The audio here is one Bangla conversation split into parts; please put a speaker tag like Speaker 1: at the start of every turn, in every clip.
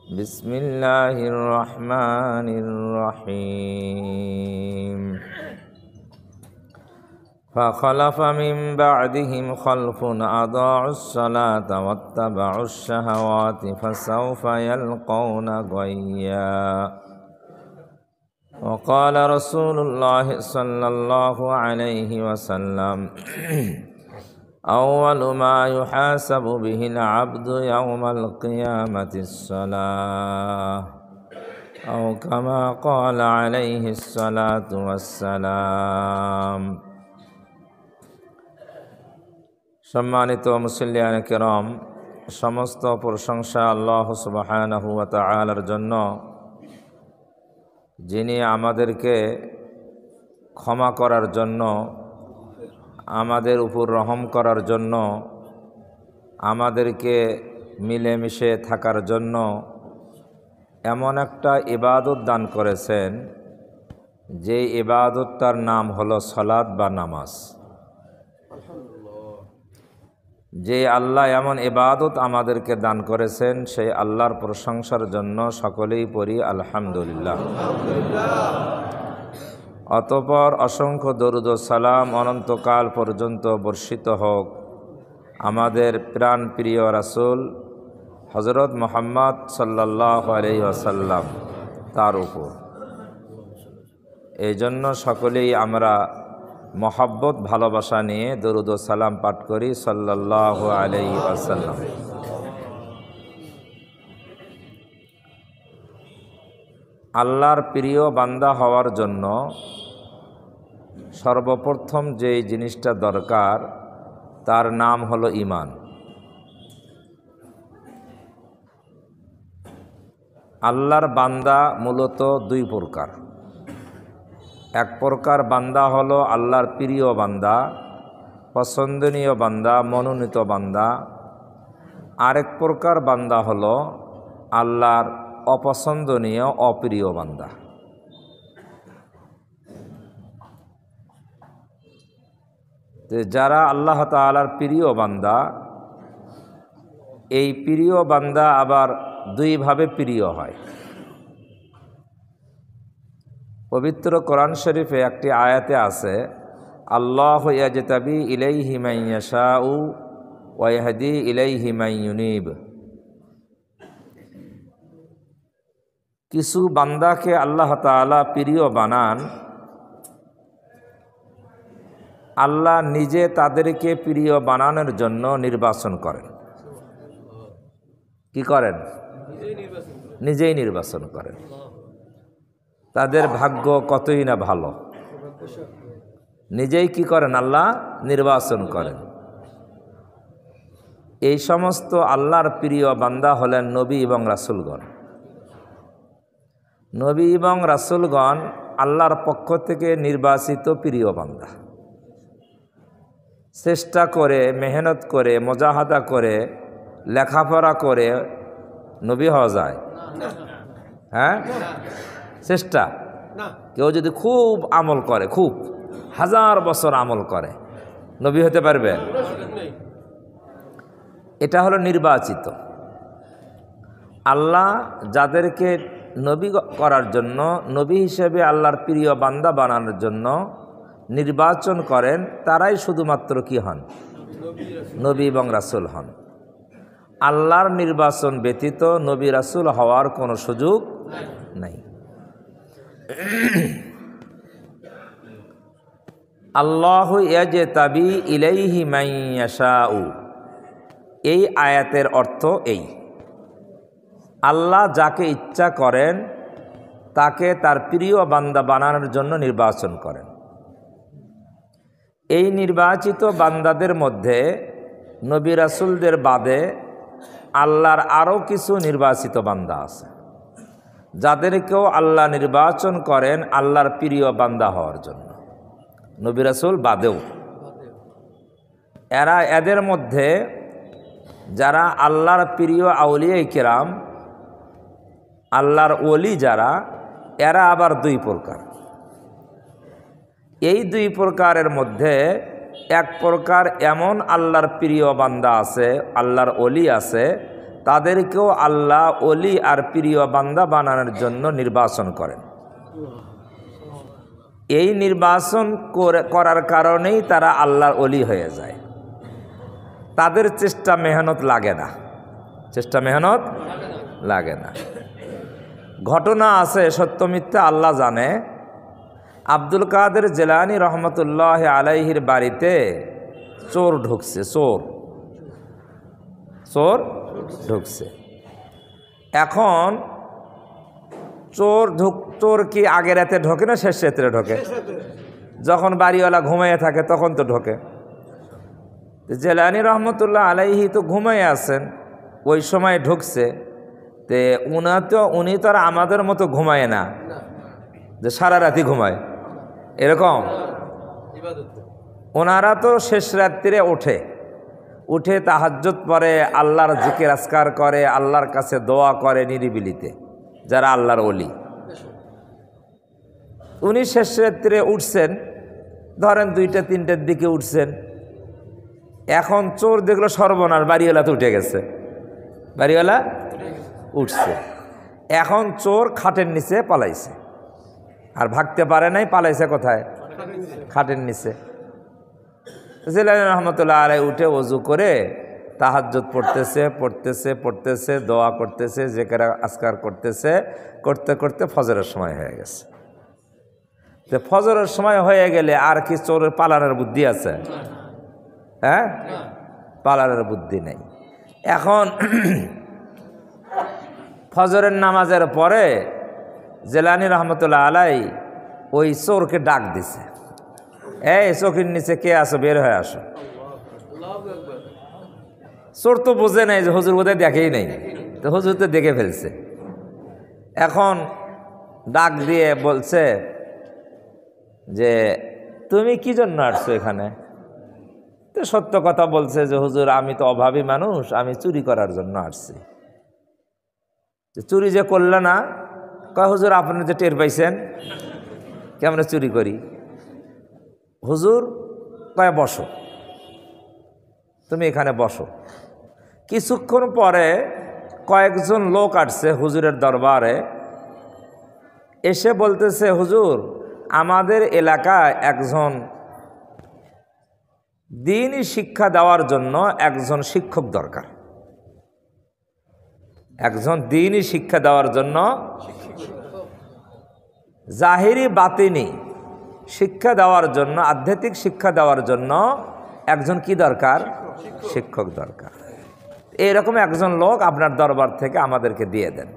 Speaker 1: بسم الله الرحمن الرحيم فخلف من بعدهم خلف أضاعوا الصلاة واتبعوا الشهوات فسوف يلقون غيا وقال رسول الله صلى الله عليه وسلم أول ما يحاسب به العبد يوم القيامة الصلاة أو كما قال عليه الصلاة والسلام সম্মানিত মুসল্লিয়ানে কেরাম, সমস্ত প্রশংসা আল্লাহ সুবহানাহু ওয়া তাআলার জন্য, যিনি আমাদেরকে ক্ষমা করার জন্য, আমাদের উপর রহম করার জন্য, আমাদেরকে মিলেমিশে থাকার জন্য এমন একটা ইবাদত দান করেছেন, যে ইবাদতটার নাম হলো সালাত বা নামাজ। যে আল্লাহ এমন ইবাদত আমাদেরকে দান করেছেন, সেই আল্লাহর প্রশংসার জন্য সকলেই পড়ি আলহামদুলিল্লাহ। অতঃপর অসংখ্য দরুদ ও সালাম অনন্তকাল পর্যন্ত বর্ষিত হোক আমাদের প্রাণ প্রিয় রাসূল হযরত মুহাম্মদ সাল্লাল্লাহু আলাইহি ওয়াসাল্লাম তার উপর। এই জন্য সকলেই আমরা মহব্বত ভালোবাসা নিয়ে দরুদ ও সালাম পাঠ করি সাল্লাল্লাহু আলাইহি ওয়াসাল্লাম। আল্লাহর প্রিয় বান্দা হওয়ার জন্য সর্বপ্রথম যে জিনিসটা দরকার তার নাম হলো ঈমান। আল্লাহর বান্দা মূলত দুই প্রকার। এক প্রকার বান্দা হলো আল্লাহর প্রিয় বান্দা, পছন্দনীয় বান্দা, মনোনীত বান্দা। আরেক প্রকার বান্দা হলো আল্লাহর অপছন্দনীয়, অপ্রিয় বান্দা। যারা আল্লাহ তাআলার প্রিয় বান্দা, এই প্রিয় বান্দা আবার দুইভাবে প্রিয় হয়। পবিত্র কোরআন শরীফে একটি আয়াতে আছে, আল্লাহু ইয়াজতাবি ইলাইহি মান ইয়াশাউ ওয়া ইয়াহদি ইলাইহি মান ইউনিব। কিছু বান্দাকে আল্লাহ তাআলা প্রিয় বানান, আল্লাহ নিজে তাদেরকে প্রিয় বানানোর জন্য নির্বাচন করেন। কি করেন? নিজেই নির্বাচন করেন। তাদের ভাগ্য কতই না ভালো, নিজেই কি করেন? আল্লাহ নির্বাচন করেন। এই সমস্ত আল্লাহর প্রিয় বান্দা হলেন নবী এবং রাসূলগণ। নবী এবং রাসূলগণ আল্লাহর পক্ষ থেকে নির্বাচিত প্রিয় বান্দা। চেষ্টা করে, মেহনত করে, মুজাহাদা করে, লেখাপড়া করে নবী হওয়া যায়? হ্যাঁ, চেষ্টা। কেউ যদি খুব আমল করে, খুব হাজার বছর আমল করে, নবী হতে পারবে? এটা হলো নির্বাচিত। আল্লাহ যাদেরকে নবী করার জন্য, নবী হিসেবে আল্লাহর প্রিয় বান্দা বানানোর জন্য নির্বাচন করেন, তারাই শুধুমাত্র কি হন? নবী এবং রাসূল হন। আল্লাহর নির্বাচন ব্যতীত নবী রাসূল হওয়ার কোনো সুযোগ নাই। আল্লাহু ইয়াজতাবি ইলাইহি মান ইয়াশাউ, এই আয়াতের অর্থ এই, আল্লাহ যাকে ইচ্ছা করেন তাকে তার প্রিয় বান্দা বানানোর জন্য নির্বাচন করেন। এই নির্বাচিত বান্দাদের মধ্যে নবী রাসূলদের বাদে আল্লাহর আরও কিছু নির্বাচিত বান্দা আছে, যাদেরকেও আল্লাহ নির্বাচন করেন আল্লাহর প্রিয় বান্দা হওয়ার জন্য, নবী রাসূল বাদেও। এদের মধ্যে যারা আল্লাহর প্রিয় আউলিয়া কিরাম, আল্লাহর ওলি যারা, এরা আবার দুই প্রকার। এই দুই প্রকারের মধ্যে এক প্রকার এমন আল্লাহর প্রিয় বান্দা আছে, আল্লাহর ওলি আছে, তাদেরকেও আল্লাহ ওলি আর প্রিয় বান্দা বানানোর জন্য নির্বাচন করেন। এই নির্বাচন করার কারণেই তারা আল্লাহর ওলি হয়ে যায়। তাদের চেষ্টা মেহনত লাগে না, চেষ্টা মেহনত লাগে না। ঘটনা আছে, সত্য মিথ্যা আল্লাহ জানে। আব্দুল কাদের জিলানী রহমতুল্লাহ আলাইহির বাড়িতে চোর ঢুকছে, চোর ঢুকছে। এখন চোর কি আগের রাতে ঢোকে না শেষ রাতে ঢোকে? যখন বাড়িওয়ালা ঘুমাইয়ে থাকে তখন তো ঢোকে। জিলানী রহমতুল্লাহ আলাইহি তো ঘুমাইয়ে আছেন, ওই সময় ঢুকছে। তে উনি তো আর আমাদের মতো ঘুমায় না যে সারা রাতি ঘুমায়, এরকম। ওনারা তো শেষ রাত্রিরে উঠে তাহাজ্জুদ পড়ে, আল্লাহর জিকির আজকার করে, আল্লাহর কাছে দোয়া করে নিরিবিলিতে, যারা আল্লাহর ওলি। উনি শেষ রাত্রিরে উঠছেন, ধরেন 2টা-3টার দিকে উঠছেন। এখন চোর দেখলো সর্বনাশ, বাড়িওয়ালা তো উঠে গেছে, বাড়িওয়ালা উঠছে। এখন চোর খাটের নিচে পালাইছে, আর ভাগতে পারে নাই, পালাইছে কোথায়? খাটের নিচে। জিলানী রহমতুল্লাহ আলাইহি উঠে ওযু করে তাহাজ্জুদ পড়তেছে, দোয়া করতেছে, জিকির আজকার করতে করতে ফজরের সময় হয়ে গেছে। তো ফজরের সময় হয়ে গেলে আর কি চোরের পালানোর বুদ্ধি আছে? হ্যাঁ, পালানোর বুদ্ধি নেই। এখন ফজরের নামাজের পরে জিলানী রহমতুল্লাহ আলাইহি ওই চোরকে ডাক দিছে, এই চোখের নিচে কে আসো, বের হয়ে আসো। চোর তো বোঝে নাই যে হুজুর বোধহয় দেখেই নাই, তো হুজুর তো দেখে ফেলছে। এখন ডাক দিয়ে বলছে যে তুমি কি জন্য আসছো এখানে? তো সত্য কথা বলছে যে হুজুর আমি তো অভাবী মানুষ, আমি চুরি করার জন্য আসছি। চুরি যে করলে না, কয় হুজুর আপনি যে টের পাইছেন কেমন চুরি করি? হুজুর কয় বসো, তুমি এখানে বসো। কিছুক্ষণ পরে কয়েকজন লোক আসছে হুজুরের দরবারে, এসে বলতেছে হুজুর আমাদের এলাকায় একজন দ্বীনি শিক্ষা দেওয়ার জন্য একজন শিক্ষক দরকার, একজন দ্বীনি শিক্ষা দেওয়ার জন্য, জাহিরি বাতিনি শিক্ষা দেওয়ার জন্য, আধ্যাত্মিক শিক্ষা দেওয়ার জন্য একজন কি দরকার? শিক্ষক দরকার। এইরকম একজন লোক আপনার দরবার থেকে আমাদেরকে দিয়ে দেন।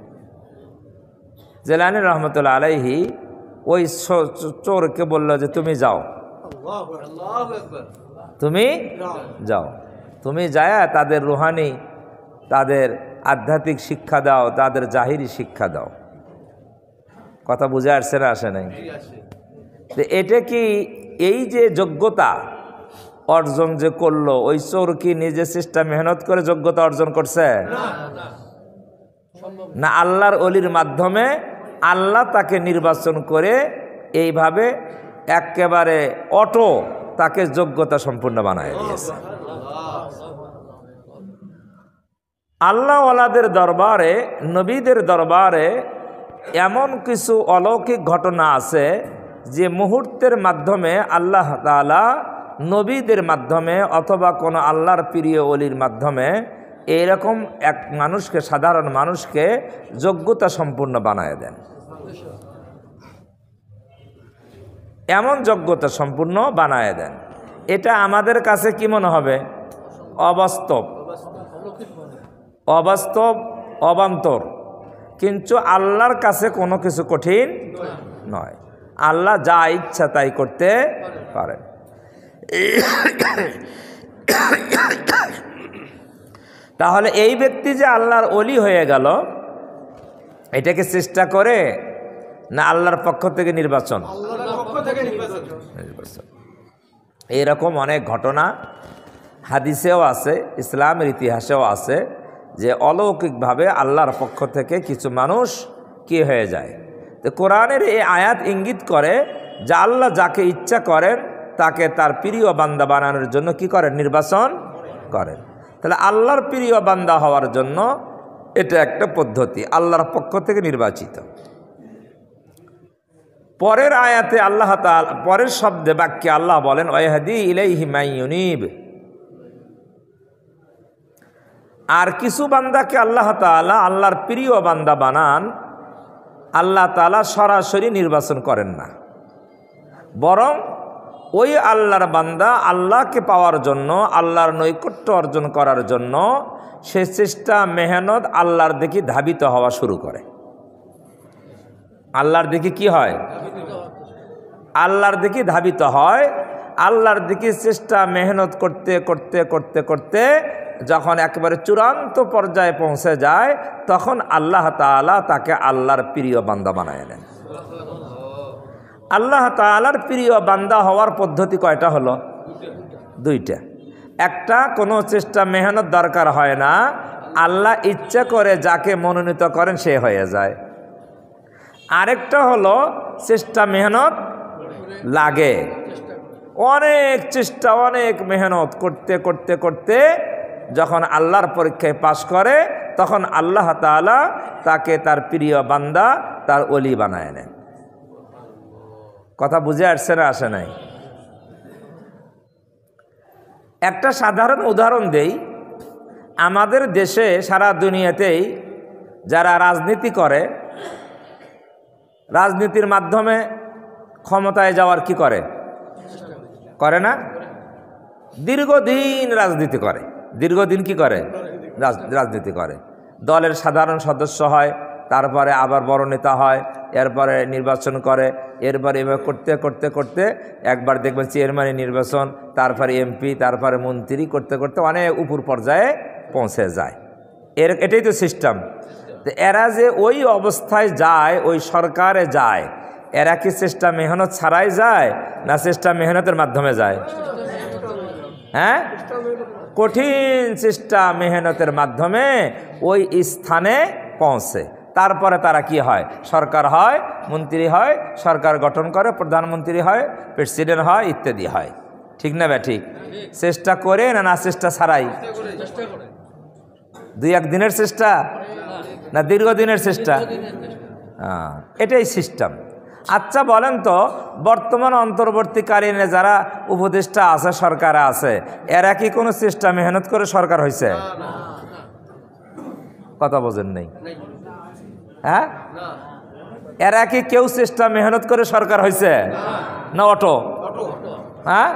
Speaker 1: জিলানী রহমতুল্লাহ আলাইহি ওই চোরকে বলল যে তুমি যাও, তুমি যায় তাদের রুহানি, তাদের আধ্যাত্মিক শিক্ষা দাও, তাদের জাহিরি শিক্ষা দাও। কথা বুঝে আসছে না? আসে নাই? এটা কি এই যে যোগ্যতা অর্জন যে করলো, ওই চোর কি নিজে চেষ্টা মেহনত করে যোগ্যতা অর্জন করছে? না, আল্লাহর ওলির মাধ্যমে আল্লাহ তাকে নির্বাচন করে এইভাবে একেবারে তাকে যোগ্যতা সম্পূর্ণ বানায় দিয়েছে। আল্লাহ ওয়ালাদের দরবারে, নবীদের দরবারে এমন কিছু অলৌকিক ঘটনা আছে যে মুহূর্তের মাধ্যমে আল্লাহ তাআলা নবীদের মাধ্যমে অথবা কোনো আল্লাহর প্রিয় ওলির মাধ্যমে এইরকম এক মানুষকে, সাধারণ মানুষকে যোগ্যতা সম্পূর্ণ বানায় দেন। এমন যোগ্যতা সম্পূর্ণ বানায় দেন, এটা আমাদের কাছে কি মনে হবে? অবাস্তব, অবান্তর। কিন্তু আল্লাহর কাছে কোনো কিছু কঠিন নয়, আল্লাহ যা ইচ্ছা তাই করতে পারেন। তাহলে এই ব্যক্তি যে আল্লাহর ওলি হয়ে গেল, এটাকে চেষ্টা করে না আল্লাহর পক্ষ থেকে নির্বাচন? এইরকম অনেক ঘটনা হাদিসেও আছে, ইসলামের ইতিহাসেও আছে যে অলৌকিকভাবে আল্লাহর পক্ষ থেকে কিছু মানুষ কি হয়ে যায়। তো কোরআনের এই আয়াত ইঙ্গিত করে যে আল্লাহ যাকে ইচ্ছা করেন তাকে তার প্রিয় বান্দা বানানোর জন্য কি করেন? নির্বাচন করেন। তাহলে আল্লাহর প্রিয় বান্দা হওয়ার জন্য এটা একটা পদ্ধতি আল্লাহর পক্ষ থেকে নির্বাচিত। পরের আয়াতে আল্লাহ তাআলা পরের শব্দে বাক্যে আল্লাহ বলেন ওয়াহদি ইলাইহি মাইয়ুনিব। আর কিছু বান্দাকে আল্লাহ তাআলা আল্লাহর প্রিয় বান্দা বানান, আল্লাহ তাআলা সরাসরি নির্বাচন করেন না, বরং ওই আল্লাহর বান্দা আল্লাহকে পাওয়ার জন্য, আল্লাহর নৈকট্য অর্জন করার জন্য সে চেষ্টা মেহনত আল্লাহর দিকে ধাবিত হওয়া শুরু করে। আল্লাহর দিকে কি হয়? আল্লাহর দিকে ধাবিত হয়। আল্লাহর দিকে চেষ্টা মেহনত করতে করতে করতে করতে যখন একেবারে চূড়ান্ত পর্যায়ে পৌঁছে যায়, তখন আল্লাহ তাআলা তাকে আল্লাহর প্রিয় বান্দা বানায় নেন। আল্লাহ তাআলার প্রিয় বান্দা হওয়ার পদ্ধতি কয়টা হলো? দুইটা। একটা, কোনো চেষ্টা মেহনত দরকার হয় না, আল্লাহ ইচ্ছা করে যাকে মনোনীত করেন সে হয়ে যায়। আরেকটা হলো চেষ্টা মেহনত লাগে, অনেক চেষ্টা অনেক মেহনত করতে করতে করতে যখন আল্লাহর পরীক্ষায় পাশ করে, তখন আল্লাহ তাআলা তাকে তার প্রিয় বান্দা, তার ওলি বানায় নেন। কথা বুঝে আসছে না আসে নাই? একটা সাধারণ উদাহরণ দেই। আমাদের দেশে সারা দুনিয়াতেই যারা রাজনীতি করে, রাজনীতির মাধ্যমে ক্ষমতায় যাওয়ার কি করে? করে না? দীর্ঘদিন রাজনীতি করে, দীর্ঘদিন কি করে? রাজনীতি করে। দলের সাধারণ সদস্য হয়, তারপরে আবার বড় নেতা হয়, এরপরে নির্বাচন করে, এরপরে এভাবে করতে করতে করতে একবার দেখবেন চেয়ারম্যানের নির্বাচন, তারপরে এমপি, তারপরে মন্ত্রী করতে করতে অনেক উপর পর্যায়ে পৌঁছে যায়। এটাই তো সিস্টেম। তো এরা যে ওই অবস্থায় যায়, ওই সরকারে যায়, এরা কি চেষ্টা মেহনত ছাড়াই যায় না চেষ্টা মেহনতের মাধ্যমে যায়? হ্যাঁ, কঠিন চেষ্টা মেহনতের মাধ্যমে ওই স্থানে পৌঁছে। তারপরে তারা কি হয়? সরকার হয়, মন্ত্রী হয়, সরকার গঠন করে, প্রধানমন্ত্রী হয়, প্রেসিডেন্ট হয়, ইত্যাদি হয়। ঠিক না ঠিক? চেষ্টা করে না চেষ্টা ছাড়াই? দুই একদিনের চেষ্টা না দীর্ঘদিনের চেষ্টা? এটাই সিস্টেম। আচ্ছা বলেন তো, বর্তমান অন্তর্বর্তীকালীনে যারা উপদেষ্টা আছে, সরকারে আছে, এরা কি কোনো চেষ্টা মেহনত করে সরকার হয়েছে? কথা বোঝেন নেই? হ্যাঁ, এরা কি কেউ চেষ্টা মেহনত করে সরকার হয়েছে না অটো? হ্যাঁ,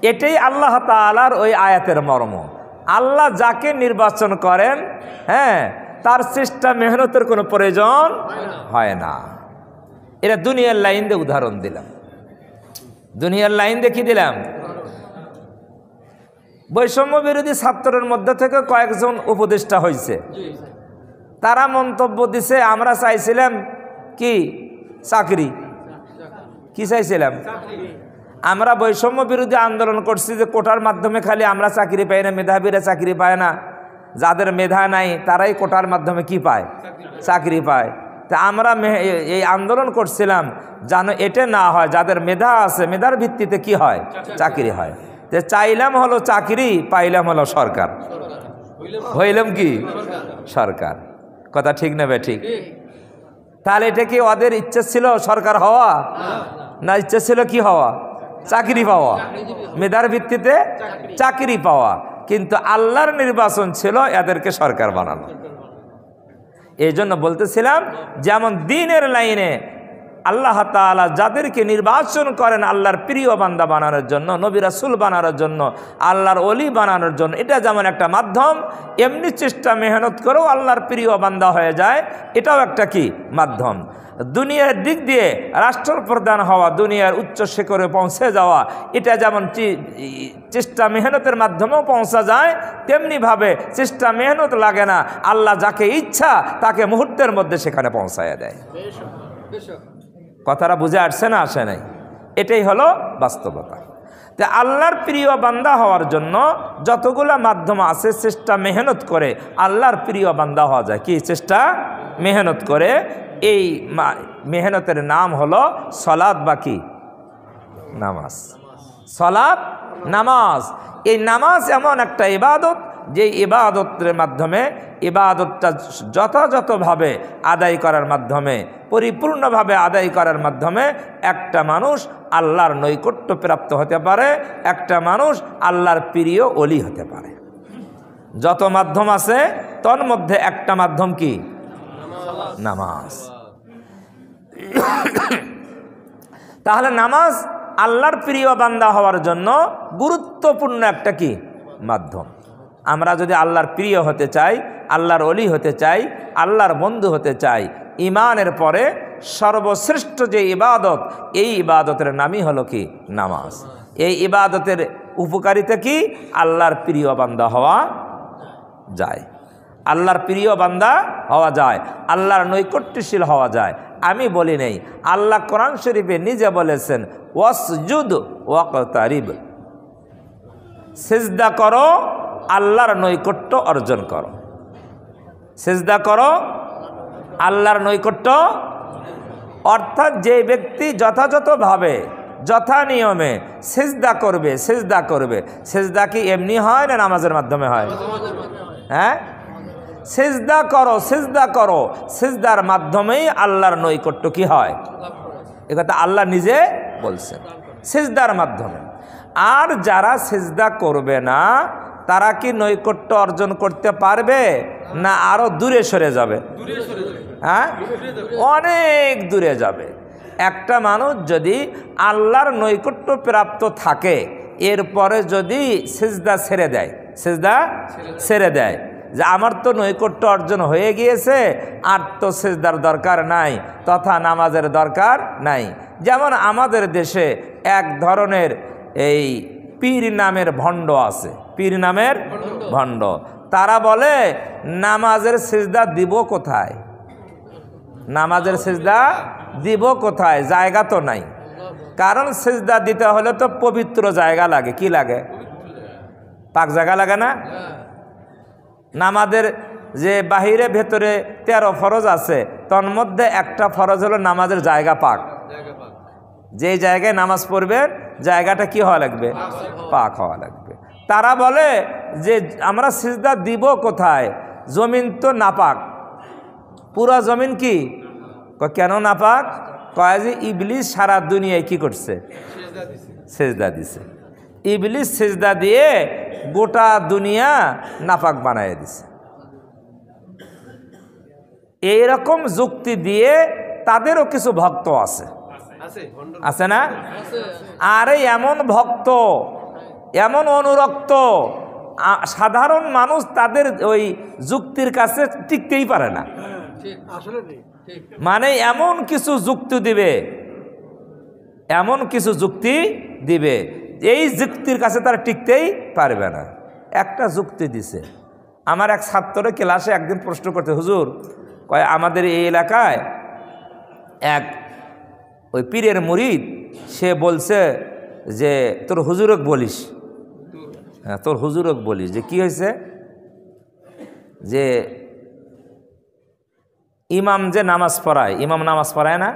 Speaker 1: এটাই আল্লাহ তাআলার ওই আয়াতের মর্ম। আল্লাহ যাকে নির্বাচন করেন, হ্যাঁ, তার চেষ্টা মেহনতের কোনো প্রয়োজন হয় না। এটা দুনিয়ার লাইন দিয়ে উদাহরণ দিলাম। দুনিয়ার লাইন দিয়ে কি দিলাম? বৈষম্য বিরোধী ছাত্রের মধ্যে থেকে কয়েকজন উপদেষ্টা হয়েছে। তারা মন্তব্য দিছে, আমরা চাইছিলাম কি? চাকরি। কি চাইছিলাম? আমরা বৈষম্য বিরোধী আন্দোলন করছি যে কোটার মাধ্যমে খালি আমরা চাকরি পাই না, মেধাবীরা চাকরি পায় না, যাদের মেধা নাই তারাই কোটার মাধ্যমে কি পায়? চাকরি পায়। তা আমরা এই আন্দোলন করছিলাম যেন এটা না হয়, যাদের মেধা আছে মেধার ভিত্তিতে কি হয়? চাকরি হয়। যে চাইলাম হলো চাকরি, পাইলাম হলো সরকার, হইলাম কি? সরকার। কথা ঠিক না ঠিক? তাহলে এটা কি ওদের ইচ্ছে ছিল সরকার হওয়া, না ইচ্ছে ছিল কি হওয়া? চাকরি পাওয়া, মেধার ভিত্তিতে চাকরি পাওয়া। কিন্তু আল্লাহর নির্বাচন ছিল এদেরকে সরকার বানানো। এই জন্য বলতেছিলাম, যেমন দিনের লাইনে আল্লাহ তাআলা যাদেরকে নির্বাচন করেন আল্লাহর প্রিয় বান্দা বানানোর জন্য, নবী রাসূল বানানোর জন্য, আল্লাহর ওলি বানানোর জন্য, এটা যেমন একটা মাধ্যম, এমনি চেষ্টা মেহনত করেও আল্লাহর প্রিয় বান্দা হয়ে যায়, এটাও একটা কি? মাধ্যম। দুনিয়ার দিক দিয়ে রাষ্ট্রপ্রধান হওয়া, দুনিয়ার উচ্চ শিখরে পৌঁছে যাওয়া, এটা যেমন চেষ্টা মেহনতের মাধ্যমেও পৌঁছা যায়, তেমনিভাবে চেষ্টা মেহনত লাগে না, আল্লাহ যাকে ইচ্ছা তাকে মুহূর্তের মধ্যে সেখানে পৌঁছায় দেয়। কথাটা বুঝে আসছে না আসে নাই? এটাই হলো বাস্তবতা। তো আল্লাহর প্রিয় বান্দা হওয়ার জন্য যতগুলা মাধ্যম আছে, চেষ্টা মেহনত করে আল্লাহর প্রিয় বান্দা হওয়া যায়। কি চেষ্টা মেহনত করে? এই মেহনতের নাম হলো সালাত বা কি? নামাজ। সালাত, নামাজ। এই নামাজ এমন একটা ইবাদত, যে ইবাদতের মাধ্যমে ইবাদতটা যথাযথভাবে আদায় করার মাধ্যমে, পরিপূর্ণভাবে আদায় করার মাধ্যমে একটা মানুষ আল্লাহর নৈকট্য প্রাপ্ত হতে পারে, একটা মানুষ আল্লাহর প্রিয় ওলি হতে পারে। যত মাধ্যম আছে তোর মধ্যে একটা মাধ্যম কি? নামাজ। তাহলে নামাজ আল্লাহর প্রিয় বান্দা হওয়ার জন্য গুরুত্বপূর্ণ একটা কি মাধ্যম। আমরা যদি আল্লাহর প্রিয় হতে চাই, আল্লাহর ওলি হতে চাই, আল্লাহর বন্ধু হতে চাই, ঈমানের পরে সর্বশ্রেষ্ঠ যে ইবাদত, এই ইবাদতের নামই হলো কি নামাজ। এই ইবাদতের উপকারিতা কি? আল্লাহর প্রিয় বান্দা হওয়া যায়, আল্লাহর প্রিয় বান্দা হওয়া যায়, আল্লাহর নৈকট্যশীল হওয়া যায়। আমি বলি নেই, আল্লাহ কোরআন শরীফে নিজে বলেছেন ওয়াসজুদ ওয়াকতারিব, সিজদা করো, আল্লাহর নৈকট্য অর্জন করো। সিজদা করো, আল্লাহর নৈকট্য, অর্থাৎ যে ব্যক্তি যথাযথভাবে যথা নিয়মে সিজদা করবে, সিজদা করবে। সিজদা কি এমনি হয় না নামাজের মাধ্যমে হয়? হ্যাঁ, সিজদা করো, সিজদা করো, সিজদার মাধ্যমেই আল্লাহর নৈকট্য কি হয়, এ কথা আল্লাহ নিজে বলছেন, সিজদার মাধ্যমে। আর যারা সিজদা করবে না তারা কি নৈকট্য অর্জন করতে পারবে না আরো দূরে সরে যাবে? হ্যাঁ, অনেক দূরে যাবে। একটা মানুষ যদি আল্লাহর নৈকট্য প্রাপ্ত থাকে, এরপরে যদি সিজদা ছেড়ে দেয়, সিজদা ছেড়ে দেয় যে আমার তো নৈকট্য অর্জন হয়ে গিয়েছে, আর তো সিজদার দরকার নাই, তথা নামাজের দরকার নাই। যেমন আমাদের দেশে এক ধরনের এই পীর নামের ভণ্ড আছে, পীর নামের ভণ্ড। তারা বলে নামাজের সিজদা দিব কোথায়, নামাজের সিজদা দিব কোথায়, জায়গা তো নাই। কারণ সিজদা দিতে হলে তো পবিত্র জায়গা লাগে। কি লাগে? পাক জায়গা লাগে না? নামাজের যে বাহিরে ভেতরে 13 ফরজ আছে, তন্মধ্যে মধ্যে একটা ফরজ হলো নামাজের জায়গা পাক। যে জায়গায় নামাজ পড়বেন জায়গাটা কি হওয়া লাগবে? পাক হওয়া লাগবে। তারা বলে যে আমরা সিজদা দিব কোথায়, জমিন তো নাপাক, পুরা জমিন কি? কেন নাপাক? কয় যে ইবলিস সারা দুনিয়ায় কি করছে? সিজদা দিছে। ইবলিস সিজদা দিয়ে গোটা দুনিয়া নাপাক বানায় দিছে। এইরকম যুক্তি দিয়ে তাদেরও কিছু ভক্ত আছে, আছে না? আরে এমন ভক্ত, এমন অনুরক্ত, সাধারণ মানুষ তাদের ওই যুক্তির কাছে টিকতেই পারে না। মানে এমন কিছু যুক্তি দিবে, এমন কিছু যুক্তি দিবে, এই যুক্তির কাছে তারা টিকতেই পারবে না। একটা যুক্তি দিছে, আমার এক ছাত্র ক্লাসে একদিন প্রশ্ন করতে, হুজুর কয় আমাদের এই এলাকায় এক ওই পীরের মুরিদ, সে বলছে যে তোর হুজুরক বলিস, হ্যাঁ তোর হুজুরক বলিস। যে কি হয়েছে? যে ইমাম যে নামাজ পড়ায়, ইমাম নামাজ পড়ায় না,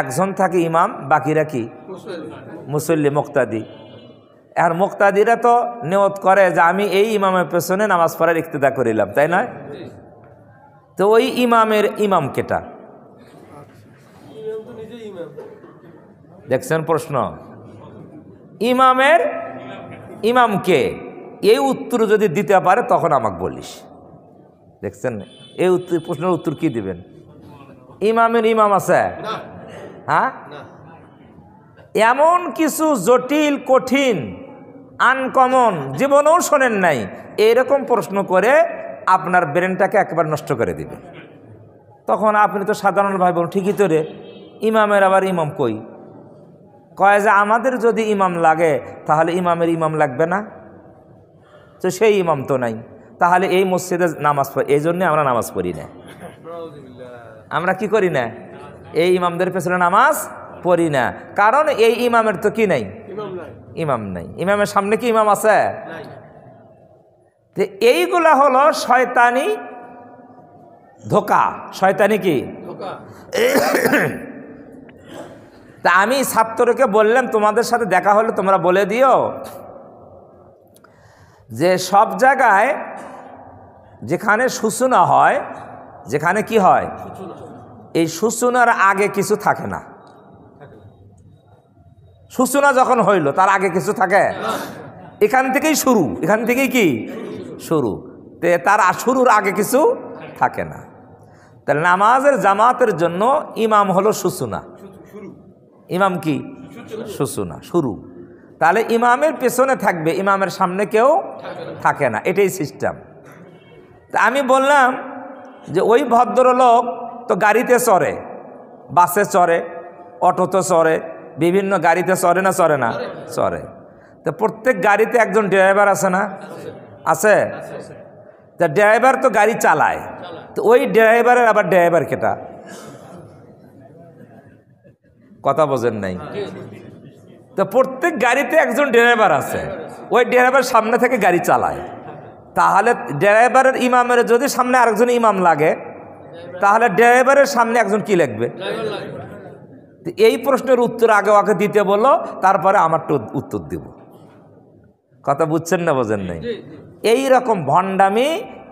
Speaker 1: একজন থাকে ইমাম, বাকিরা কি মুসল্লি, মুক্তাদি। আর মুক্তাদিরা তো নিয়ত করে যে আমি এই ইমামের পেছনে নামাজ পড়ার ইক্তেদা করিলাম, তাই নয়? তো ওই ইমামের ইমাম কেটা? দেখছেন প্রশ্ন, ইমামের ইমাম কে? এই উত্তর যদি দিতে পারে তখন আমাকে বলিস। দেখছেন এই উত্তর, প্রশ্নের উত্তর কি দিবেন? ইমামের ইমাম আছে? হ্যাঁ, এমন কিছু জটিল, কঠিন, আনকমন জীবনেও শোনেন নাই, এরকম প্রশ্ন করে আপনার ব্রেনটাকে একবার নষ্ট করে দিবে। তখন আপনি তো সাধারণ ভাই বোন, ঠিকই তো রে, ইমামের আবার ইমাম কই? কয় যে আমাদের যদি ইমাম লাগে তাহলে ইমামের ইমাম লাগবে না, তো সেই ইমাম তো নাই, তাহলে এই মসজিদে নামাজ পড়ি, এই জন্যে আমরা নামাজ পড়ি না। আমরা কি করি না? এই ইমামদের পেছনে নামাজ পড়ি না, কারণ এই ইমামের তো কি নাই, ইমাম নাই। ইমামের সামনে কি ইমাম আছে? এইগুলা হলো শয়তানি ধোকা। শয়তানি কি? তা আমি ছাত্রকে বললাম তোমাদের সাথে দেখা হলে তোমরা বলে দিও যে সব জায়গায় যেখানে সূচনা হয়, যেখানে কি হয়, এই সূচনার আগে কিছু থাকে না। সূচনা যখন হইল তার আগে কিছু থাকে, এখান থেকেই শুরু, এখান থেকেই কি শুরু, তার শুরুর আগে কিছু থাকে না। তাহলে নামাজের জামাতের জন্য ইমাম হলো সূচনা, ইমাম কি সূচনা, শুরু। তাহলে ইমামের পেছনে থাকবে, ইমামের সামনে কেউ থাকে না, এটাই সিস্টেম। তা আমি বললাম যে ওই ভদ্রলোক তো গাড়িতে চড়ে, বাসে চড়ে, অটোতে চড়ে, বিভিন্ন গাড়িতে চড়ে না চড়ে না চড়ে। তো প্রত্যেক গাড়িতে একজন ড্রাইভার আছে না, আছে? তা ড্রাইভার তো গাড়ি চালায়, তো ওই ড্রাইভারের আবার ড্রাইভার কেটা? কথা বোঝেন নাই? তো প্রত্যেক গাড়িতে একজন ড্রাইভার আছে, ওই ড্রাইভার সামনে থেকে গাড়ি চালায়। তাহলে ড্রাইভারের ইমামের যদি সামনে আরেকজন ইমাম লাগে, তাহলে ড্রাইভারের সামনে একজন কি লাগবে? এই প্রশ্নের উত্তর আগে ওকে দিতে বলো, তারপরে আমারটা উত্তর দিব। কথা বুঝছেন না বোঝেন নাই? এই রকম ভণ্ডামি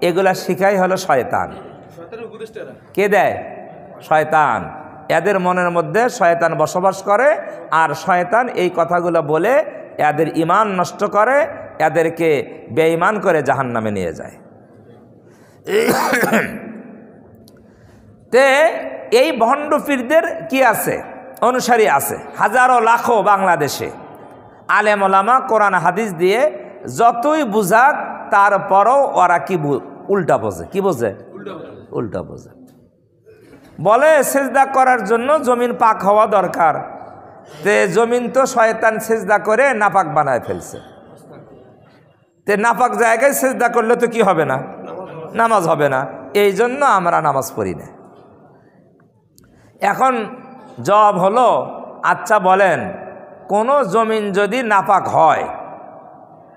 Speaker 1: এগুলা শিখাই হলো শয়তান। কে দেয়? শয়তান। এদের মনের মধ্যে শয়তান বসবাস করে, আর শয়তান এই কথাগুলো বলে এদের ঈমান নষ্ট করে, এদেরকে বেঈমান করে জাহান্নামে নিয়ে যায়। তে এই ভণ্ড পীরদের কি আছে? অনুসারী আছে হাজারো লাখো বাংলাদেশে। আলেম ওলামা কোরআন হাদিস দিয়ে যতই বুঝাক, তারপরও ওরা কি উল্টা বোঝে। কি বোঝে? উল্টা বোঝে। বলে সেজদা করার জন্য জমিন পাক হওয়া দরকার। তে জমিন তো শয়তান সেজদা করে নাপাক বানায় ফেলছে। তে নাপাক জায়গায় সেজদা করলে তো কি হবে না? নামাজ হবে না। এই জন্য আমরা নামাজ পড়ি না। এখন জবাব হলো, আচ্ছা বলেন, কোনো জমিন যদি নাপাক হয়,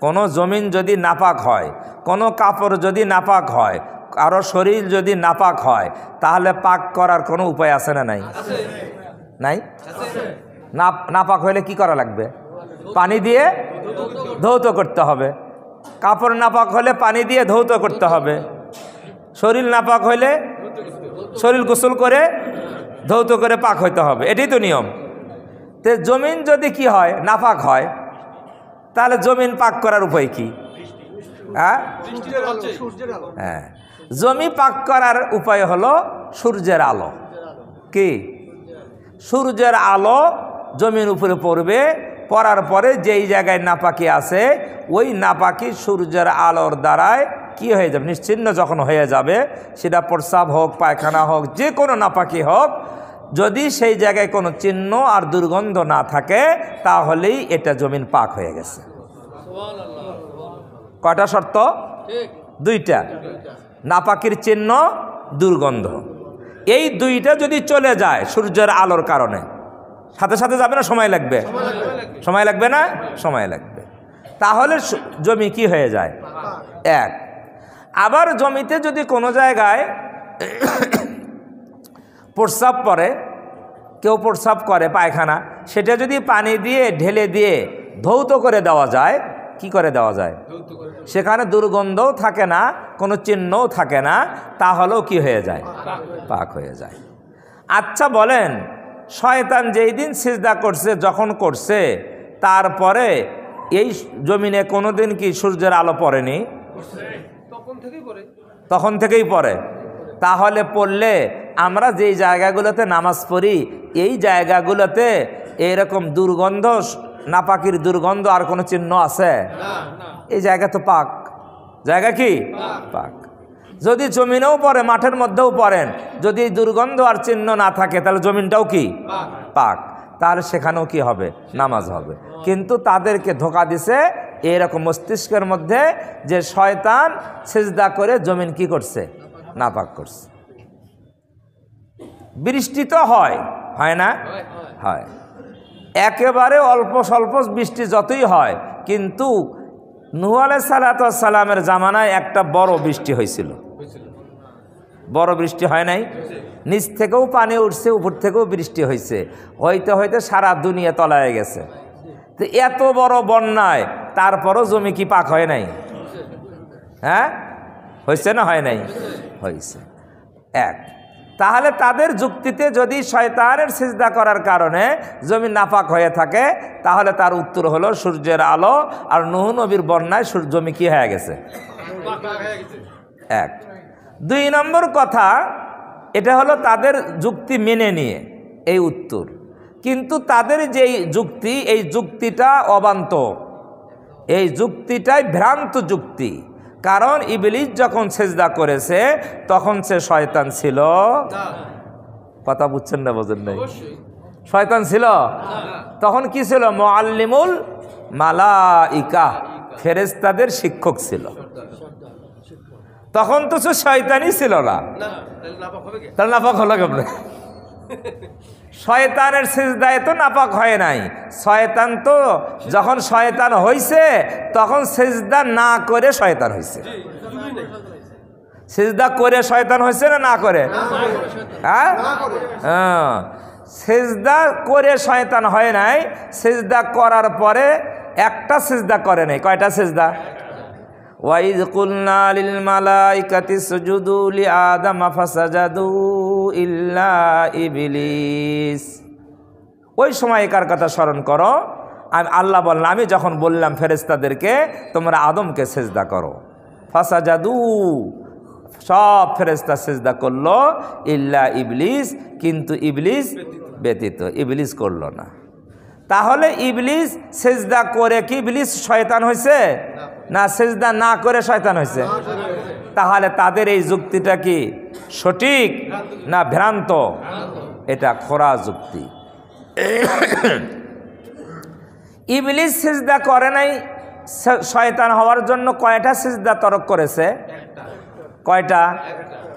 Speaker 1: কোনো জমিন যদি নাপাক হয়, কোনো কাপড় যদি নাপাক হয়, কারো শরীর যদি নাপাক হয়, তাহলে পাক করার কোনো উপায় আছে না নাই? নাই? নাপাক হইলে কি করা লাগবে? পানি দিয়ে ধৌত করতে হবে। কাপড় নাপাক হলে পানি দিয়ে ধৌত করতে হবে। শরীর নাপাক হইলে শরীর গোসল করে ধৌত করে পাক হইতে হবে। এটাই তো নিয়ম। তে জমিন যদি কি হয়, নাপাক হয়, তাহলে জমিন পাক করার উপায় কি? হ্যাঁ, জমি পাক করার উপায় হলো সূর্যের আলো। কি? সূর্যের আলো জমির উপরে পড়বে, পড়ার পরে যেই জায়গায় নাপাকি আছে, ওই নাপাকি সূর্যের আলোর দ্বারায় কি হয়ে যাবে? নিশ্চিহ্ন যখন হয়ে যাবে, সেটা প্রস্রাব হোক, পায়খানা হোক, যে কোনো নাপাকি হোক, যদি সেই জায়গায় কোনো চিহ্ন আর দুর্গন্ধ না থাকে, তাহলেই এটা জমিন পাক হয়ে গেছে। কয়টা শর্ত? দুইটা। নাপাকির চিহ্ন, দুর্গন্ধ, এই দুইটা যদি চলে যায় সূর্যের আলোর কারণে, সাথে সাথে যাবে না সময় লাগবে? সময় লাগবে না? সময় লাগবে। তাহলে জমি কি হয়ে যায়? এক। আবার জমিতে যদি কোনো জায়গায় প্রস্রাব পড়ে, কেউ প্রস্রাব করে পায়খানা, সেটা যদি পানি দিয়ে ঢেলে দিয়ে ধৌত করে দেওয়া যায়, কি করে দেওয়া যায়? সেখানে দুর্গন্ধও থাকে না, কোনো চিহ্নও থাকে না, তাহলেও কি হয়ে যায়? পাক হয়ে যায়। আচ্ছা বলেন, শয়তান যেই দিন সিজদা করছে, যখন করছে, তারপরে এই জমিনে কোনোদিন কি সূর্যের আলো পড়েনি? তখন থেকেই পড়ে। তাহলে পড়লে আমরা যেই জায়গাগুলোতে নামাজ পড়ি, এই জায়গাগুলোতে এরকম দুর্গন্ধ, নাপাকির দুর্গন্ধ আর কোনো চিহ্ন আছে? এই জায়গা তো পাক। জায়গা কি? পাক। যদি জমিনেও পড়ে, মাঠের মধ্যেও পড়েন, যদি এই দুর্গন্ধ আর চিহ্ন না থাকে, তাহলে জমিনটাও কি? পাক। তাহলে সেখানেও কি হবে? নামাজ হবে। কিন্তু তাদেরকে ধোঁকা দিছে এরকম মস্তিষ্কের মধ্যে, যে শয়তান সিজদা করে জমিন কি করছে? নাপাক করছে। বৃষ্টি তো হয় না? হয়। একেবারে অল্প স্বল্প বৃষ্টি যতই হয়, কিন্তু নূহ আলাইহিস সালামের জামানায় একটা বড় বৃষ্টি হয়েছিল। বড় বৃষ্টি হয় নাই? নিচ থেকেও পানি উঠছে, উপর থেকেও বৃষ্টি হয়েছে, হইতে হইতে সারা দুনিয়া তলায় গেছে। তো এত বড় বন্যায় তারপরও জমি কি পাক হয় নাই? হ্যাঁ হয়েছে না হয় নাই? হয়েছে। এক, তাহলে তাদের যুক্তিতে যদি শয়তানের সিজদা করার কারণে জমি নাপাক হয়ে থাকে তাহলে তার উত্তর হলো সূর্যের আলো আর নূহ নবীর বন্যায় জমি কি হয়ে গেছে? এক। দুই নম্বর কথা, এটা হলো তাদের যুক্তি মেনে নিয়ে এই উত্তর, কিন্তু তাদের যেই যুক্তি, এই যুক্তিটা অবান্তর, এই যুক্তিটাই ভ্রান্ত যুক্তি। কারণ ইবলিস যখন সেজদা করেছে তখন সে শয়তান ছিল? কথা বুঝছেন না, বোঝেন নাই? শয়তান ছিল? তখন কি ছিল? মুআল্লিমুল মালাইকা, ফেরেশতাদের শিক্ষক ছিল। তখন তো সে শয়তানই ছিল না, তাহলে নাপাক হলো কেমনে? শয়তানের সিজদায় তো নাপাক হয় নাই। শয়তান তো যখন শয়তান হইছে তখন সিজদা না করে শয়তান হইছে। সিজদা করে শয়তান হয়েছে না না করে? হ্যাঁ, সিজদা করে শয়তান হয় নাই, সিজদা করার পরে একটা সিজদা করে নাই। কয়টা সিজদা? ওয়াইদ কুলনা লিল মালাইকাতি সুজুদু লিআদম ফাসাজাদু ইল্লা ইবলিস। ওই সময়কার কথা স্মরণ করো। আল্লাহ বললেন, আমি যখন বললাম ফেরেশতাদেরকে তোমরা আদমকে সিজদা করো, ফাসাজাদু, সব ফেরেশতা সিজদা করলো, ইল্লা ইবলিস, কিন্তু ইবলিস ব্যতীত। ইবলিস করলো না। তাহলে ইবলিস সিজদা করে কি ইবলিস শয়তান হয়েছে? না, সিজদা না করে শয়তান হয়েছে। তাহলে তাদের এই যুক্তিটা কি সঠিক না ভ্রান্ত? এটা খোরা যুক্তি। ইবলিস সিজদা করে নাই শয়তান হওয়ার জন্য। কয়টা সিজদা তরক করেছে? কয়টা?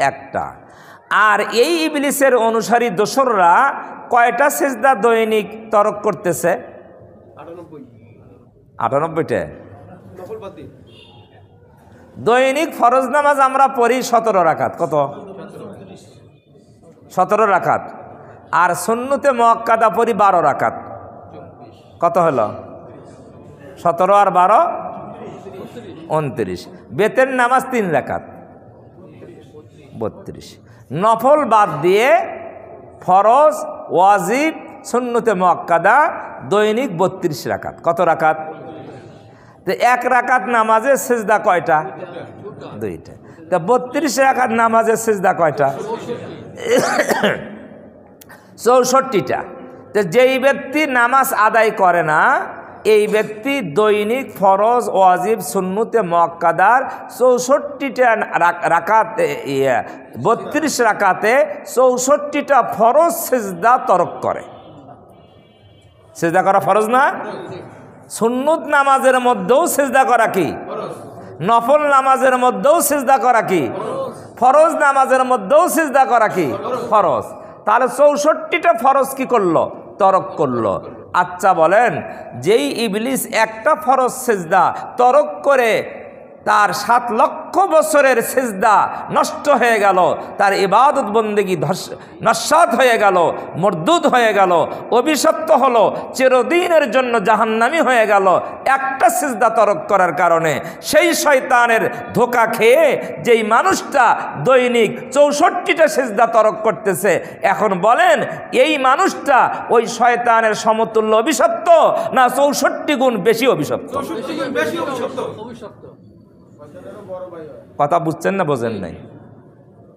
Speaker 1: একটা। আর এই ইবলিসের অনুসারী দোসররা কয়টা সিজদা দৈনিক তরক করতেছে? 98টা। দৈনিক ফরজ নামাজ আমরা পড়ি 17 রাকাত। কত? 17 রাকাত। আর সুন্নতে মুআক্কাদা পড়ি 12 রাকাত। কত হলো? 17 আর 12 29। বেতের নামাজ 3 রাকাত, 32। নফল বাদ দিয়ে ফরজ, ওয়াজিব, সুন্নতে মুআক্কাদা দৈনিক 32 রাকাত। কত রাকাত? তো এক রাকাত নামাজে সিজদা কয়টা? 2টা। তো 32 রাকাত নামাজে সিজদা কয়টা? 64টা। তো যেই ব্যক্তি নামাজ আদায় করে না, এই ব্যক্তি দৈনিক ফরজ, ওয়াজিব, সুন্নতে মুআক্কাদার 64টা রাকাত, 32 রাকাতে 64টা ফরজ সিজদা তরক করে। সিজদা করা ফরজ না? সুন্নত নামাজের মধ্যেও সিজদা করা কি? নফল নামাজের মধ্যেও সিজদা করা কি? ফরজ নামাজের মধ্যেও সিজদা করা কি? ফরজ। তাহলে 64টা ফরজ কি করলো? তরক করলো। আচ্ছা বলেন, যেই ইবলিস একটা ফরজ সিজদা তরক করে তার 7 লক্ষ বছরের সিজদা নষ্ট হয়ে গেল, তার ইবাদত বন্দেগী নস্বাত হয়ে গেল, মরদুদ হয়ে গেল, অভিশপ্ত হলো, চিরদিনের জন্য জাহান্নামী হয়ে গেল একটা সিজদা তরক করার কারণে। সেই শয়তানের ধোঁকা খেয়ে যেই মানুষটা দৈনিক 64টা সিজদা তরক করতেছে, এখন বলেন এই মানুষটা ওই শয়তানের সমতুল্য অভিশপ্ত না 64 গুণ বেশি অভিশপ্ত? কথা বুঝছেন না বোঝেন নাই?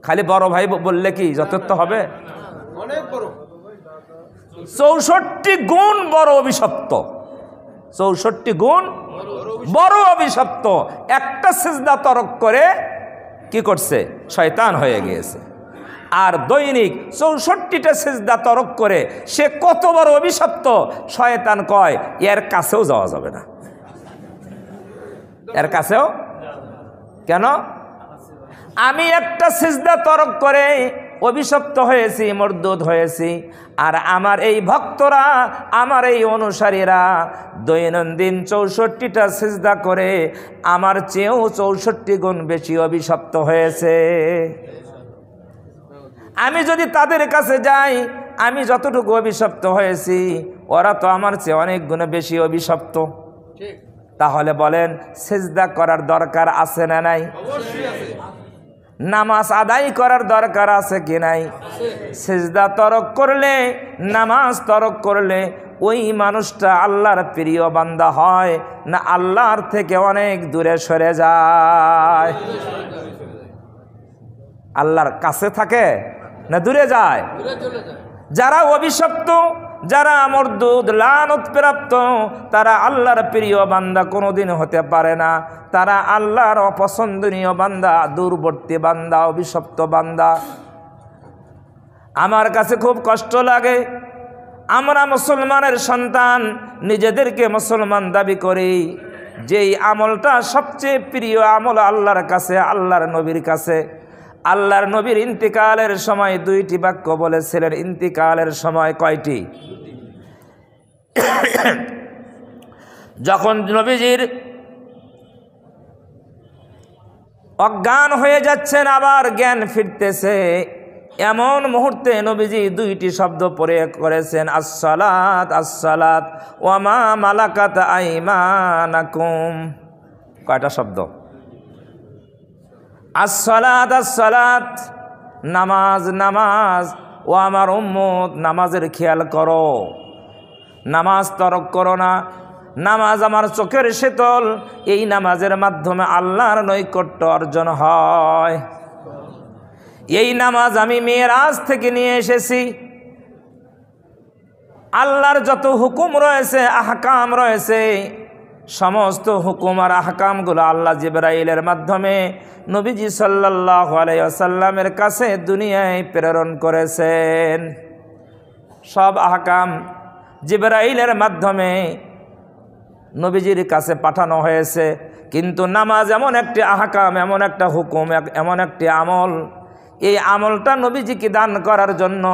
Speaker 1: খালি বড় ভাই বললে কি যথার্থ হবে? 64 গুণ বড় অভিশপ্ত। 64 গুণ বড় অভিশপ্ত। একটা সিজদা তরক করে কি করছে? শয়তান হয়ে গিয়েছে। আর দৈনিক 64টা সিজদা তরক করে সে কত বড় অভিশপ্ত! শয়তান কয় এর কাছেও যাওয়া যাবে না। এর কাছেও কেন? আমি একটা সিজদা তরক করে অভিশপ্ত হয়েছি, মরদুদ হয়েছি, আর আমার এই ভক্তরা, আমার এই অনুসারীরা দৈনন্দিন 64টা সিজদা করে আমার চেয়েও 64 গুণ বেশি অভিশপ্ত হয়েছে। আমি যদি তাদের কাছে যাই, আমি যতটুকু অভিশপ্ত হয়েছি ওরা তো আমার চেয়ে অনেক গুণ বেশি অভিশপ্ত। তাহলে বলেন সিজদা করার দরকার আছে না নাই? নামাজ আদায় করার দরকার আছে কি নাই? সিজদা তরক করলে, নামাজ তরক করলে ওই মানুষটা আল্লাহর প্রিয় বান্দা হয় না আল্লাহর থেকে অনেক দূরে সরে যায়? আল্লাহর কাছে থাকে না দূরে যায়? যারা অভিশপ্ত, যারা মরদুদ লানত প্রাপ্ত, তারা আল্লাহর প্রিয় বান্দা কোনোদিন হতে পারে না। তারা আল্লাহর অপছন্দনীয় বান্দা, দূরবর্তী বান্দা, অভিশপ্ত বান্দা। আমার কাছে খুব কষ্ট লাগে, আমরা মুসলমানের সন্তান, নিজেদেরকে মুসলমান দাবি করি, যেই আমলটা সবচেয়ে প্রিয় আমল আল্লাহর কাছে, আল্লাহর নবীর কাছে। আল্লাহর নবীর ইন্তিকালের সময় দুইটি বাক্য বলেছিলেন। ইন্তিকালের সময় কয়টি? যখন নবীজির অজ্ঞান হয়ে যাচ্ছেন, আবার জ্ঞান ফিরতেছে, এমন মুহূর্তে নবীজি দুইটি শব্দ প্রয়োগ করেছেন, আসসালাত আসসালাত ওয়া মা মালাকাত আইমানাকুম। কয়টা শব্দ? আসসালাত আসসালাত, নামাজ নামাজ, ও আমার উম্মত নামাজের খেয়াল করো, নামাজ তরক করো না। নামাজ আমার চোখের শীতল, এই নামাজের মাধ্যমে আল্লাহর নৈকট্য অর্জন হয়। এই নামাজ আমি মেরাজ থেকে নিয়ে এসেছি। আল্লাহর যত হুকুম রয়েছে, আহকাম রয়েছে, সমস্ত হুকুম আর আহকামগুলো আল্লাহ জিবরাইলের মাধ্যমে নবীজি সাল্লাল্লাহু আলাইহি ওয়াসাল্লামের কাছে দুনিয়ায় প্রেরণ করেছেন। সব আহকাম জিবরাইলের মাধ্যমে নবীজির কাছে পাঠানো হয়েছে। কিন্তু নামাজ এমন একটি আহকাম, এমন একটা হুকুম, এমন একটি আমল, এই আমলটা নবীজিকে দান করার জন্য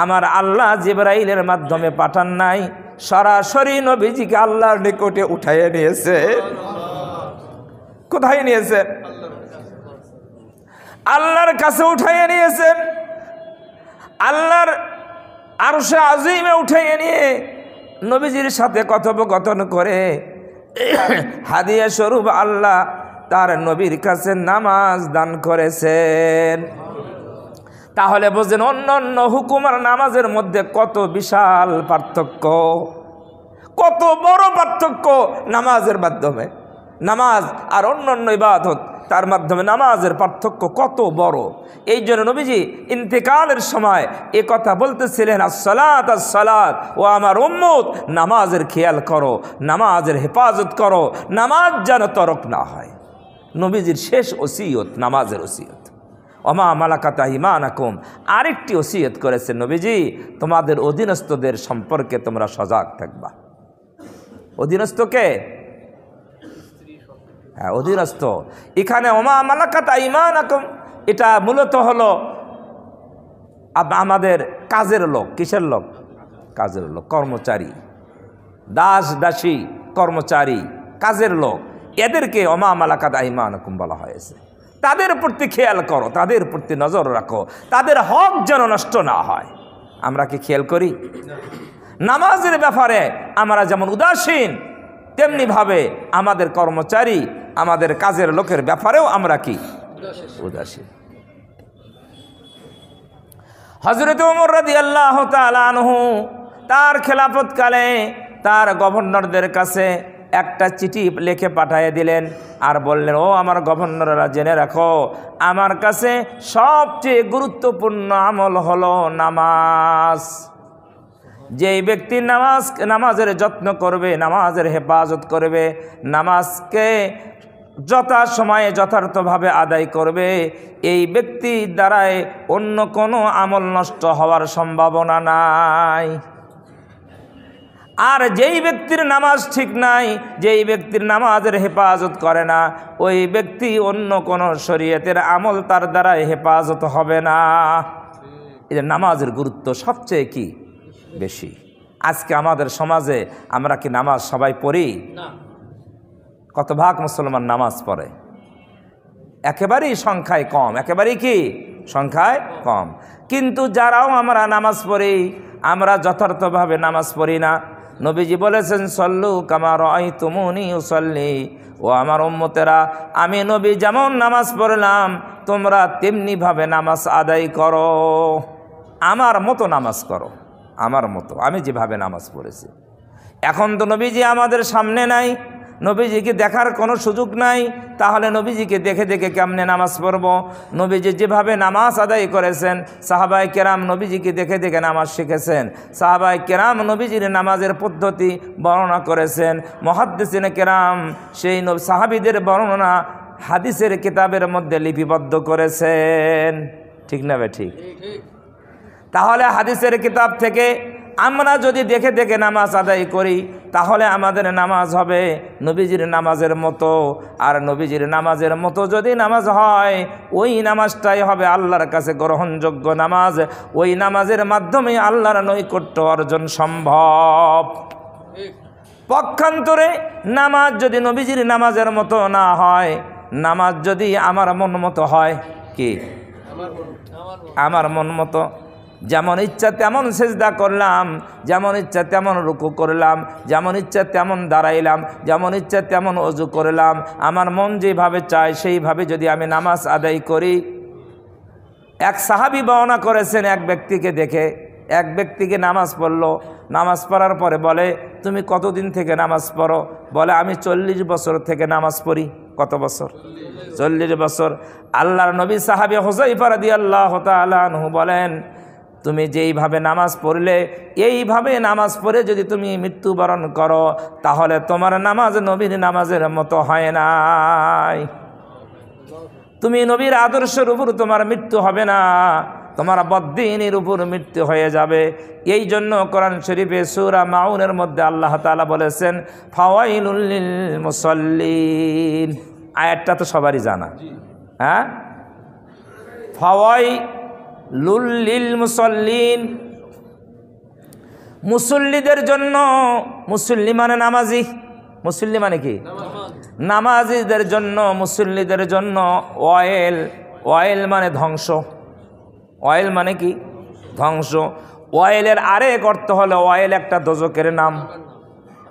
Speaker 1: আমার আল্লাহ জিবরাইলের মাধ্যমে পাঠান নাই, সরাসরি নবীজিকে আল্লাহর নিকটে উঠাইয়ে নিয়েছে। কোথায় নিয়েছে? আল্লাহর কাছে উঠাইয়ে নিয়েছেন। আল্লাহর আরশে আজিমে উঠাইয়ে নিয়ে নবীজির সাথে কথোপকথন করে হাদিয়া স্বরূপ আল্লাহ তার নবীর কাছে নামাজ দান করেছেন। তাহলে বুঝেন অন্য অন্য হুকুম আর নামাজের মধ্যে কত বিশাল পার্থক্য, কত বড় পার্থক্য নামাজের মাধ্যমে। নামাজ আর অন্য অন্য ইবাদত, তার মাধ্যমে নামাজের পার্থক্য কত বড়। এই জন্য নবীজি ইন্তেকালের সময় এ কথা বলতেছিলেন, আসসালাত আসসালাত, ও আমার উম্মত নামাজের খেয়াল করো, নামাজের হেফাজত করো, নামাজ যেন তরক না হয়। নবীজির শেষ ওসিয়ত নামাজের ওসিয়ত। ওমা মালাকাত আইমানাকুম, আরেকটি ওসিয়ত করেছেন নবীজি, তোমাদের অধীনস্থদের সম্পর্কে তোমরা সজাগ থাকবা। অধীনস্থকে, হ্যাঁ অধীনস্থ, এখানে ওমা মালাকাত আইমানাকুম এটা মূলত হলো আমাদের কাজের লোক। কিসের লোক? কাজের লোক, কর্মচারী, দাস দাসী, কর্মচারী, কাজের লোক, এদেরকে ওমা মালাকাত আইমানাকুম বলা হয়েছে। তাদের প্রতি খেয়াল করো, তাদের প্রতি নজর রাখো, তাদের হক যেন নষ্ট না হয়। আমরা কি খেয়াল করি? নামাজের ব্যাপারে আমরা যেমন উদাসীন, তেমনিভাবে আমাদের কর্মচারী, আমাদের কাজের লোকের ব্যাপারেও আমরা কি উদাসীন। হযরত ওমর রাদিয়াল্লাহু তাআলা আনহু তার খেলাফতকালে তার গভর্নরদের কাছে একটা চিঠি লিখে পাঠিয়ে দিলেন আর বললেন, ও আমার গভর্নররা জেনে রাখো, আমার কাছে সবচেয়ে গুরুত্বপূর্ণ আমল হলো নামাজ। যেই ব্যক্তি নামাজের যত্ন করবে, নামাজের হেফাজত করবে, নামাজকে যথাসময়ে যথার্থভাবে আদায় করবে, এই ব্যক্তির দ্বারাই অন্য কোনো আমল নষ্ট হওয়ার সম্ভাবনা নাই। আর যেই ব্যক্তির নামাজ ঠিক নাই, যেই ব্যক্তির নামাজের হেফাজত করে না, ওই ব্যক্তি অন্য কোনো শরীয়তের আমল তার দ্বারাই হেফাজত হবে না। এই যে নামাজের গুরুত্ব সবচেয়ে কি বেশি। আজকে আমাদের সমাজে আমরা কি নামাজ সবাই পড়ি? কত ভাগ মুসলমান নামাজ পড়ে? একেবারেই সংখ্যায় কম, একেবারেই কি সংখ্যায় কম। কিন্তু যারাও আমরা নামাজ পড়ি, আমরা যথার্থভাবে নামাজ পড়ি না। নবীজি বলেছেন সল্লু কামা রাআইতুমুনি উসাল্লি, ও আমার উম্মতেরা, আমি নবী যেমন নামাজ পড়লাম তোমরা তেমনিভাবে নামাজ আদায় করো, আমার মতো নামাজ করো, আমার মতো আমি যেভাবে নামাজ পড়েছি। এখন তো নবীজি আমাদের সামনে নাই, নবীজিকে দেখার কোনো সুযোগ নাই, তাহলে নবীজিকে দেখে দেখে কেমনে নামাজ পড়ব? নবীজি যেভাবে নামাজ আদায় করেছেন, সাহাবায়ে কেরাম নবীজিকে দেখে দেখে নামাজ শিখেছেন, সাহাবায়ে কেরাম নবীজির নামাজের পদ্ধতি বর্ণনা করেছেন, মুহাদ্দিসিনে কেরাম সেই সাহাবীদের বর্ণনা হাদিসের কিতাবের মধ্যে লিপিবদ্ধ করেছেন। ঠিক না বে ঠিক? তাহলে হাদিসের কিতাব থেকে আমরা যদি দেখে দেখে নামাজ আদায় করি তাহলে আমাদের নামাজ হবে নবীজির নামাজের মতো। আর নবীজির নামাজের মতো যদি নামাজ হয় ওই নামাজটাই হবে আল্লাহর কাছে গ্রহণযোগ্য নামাজ, ওই নামাজের মাধ্যমে আল্লাহর নৈকট্য অর্জন সম্ভব। পক্ষান্তরে নামাজ যদি নবীজির নামাজের মতো না হয়, নামাজ যদি আমার মন মতো হয়, কি আমার মন মতো, যেমন ইচ্ছা তেমন সেজদা করলাম, যেমন ইচ্ছা তেমন রুকু করলাম, যেমন ইচ্ছা তেমন দাঁড়াইলাম, যেমন ইচ্ছা তেমন ওযু করলাম, আমার মন যেভাবে চায় সেইভাবে যদি আমি নামাজ আদায় করি। এক সাহাবী বর্ণনা করেছেন, এক ব্যক্তিকে দেখে, এক ব্যক্তিকে নামাজ পড়লো, নামাজ পড়ার পরে বলে তুমি কতদিন থেকে নামাজ পড়ো? বলে আমি 40 বছর থেকে নামাজ পড়ি। কত বছর? 40 বছর। আল্লাহর নবী সাহাবী হুযায়ফা রাদিয়াল্লাহু তাআলা আনহু বলেন তুমি যেইভাবে নামাজ পড়লে এইভাবে নামাজ পড়ে যদি তুমি মৃত্যুবরণ করো তাহলে তোমার নামাজ নবীর নামাজের মতো হয় নাই। তুমি নবীর আদর্শের উপর তোমার মৃত্যু হবে না, তোমার বদ্দীনের উপর মৃত্যু হয়ে যাবে। এই জন্য কোরআন শরীফে সূরা মাউনের মধ্যে আল্লাহ তাআলা বলেছেন ফাওয়াইলুল লিল মুসাল্লিন। আয়াতটা তো সবারই জানা, হ্যাঁ? ফাওয়াইলুল লিল মুসাল্লিন, মুসল্লিদের জন্য। মুসল্লি মানে নামাজি, মুসল্লি মানে কি? নামাজিদের জন্য, মুসল্লিদের জন্য। ওয়াইল, ওয়াইল মানে ধ্বংস, ওয়াইল মানে কি? ধ্বংস। ওয়াইলের আরেক অর্থ হলো, ওয়াইল একটা দোজকের নাম।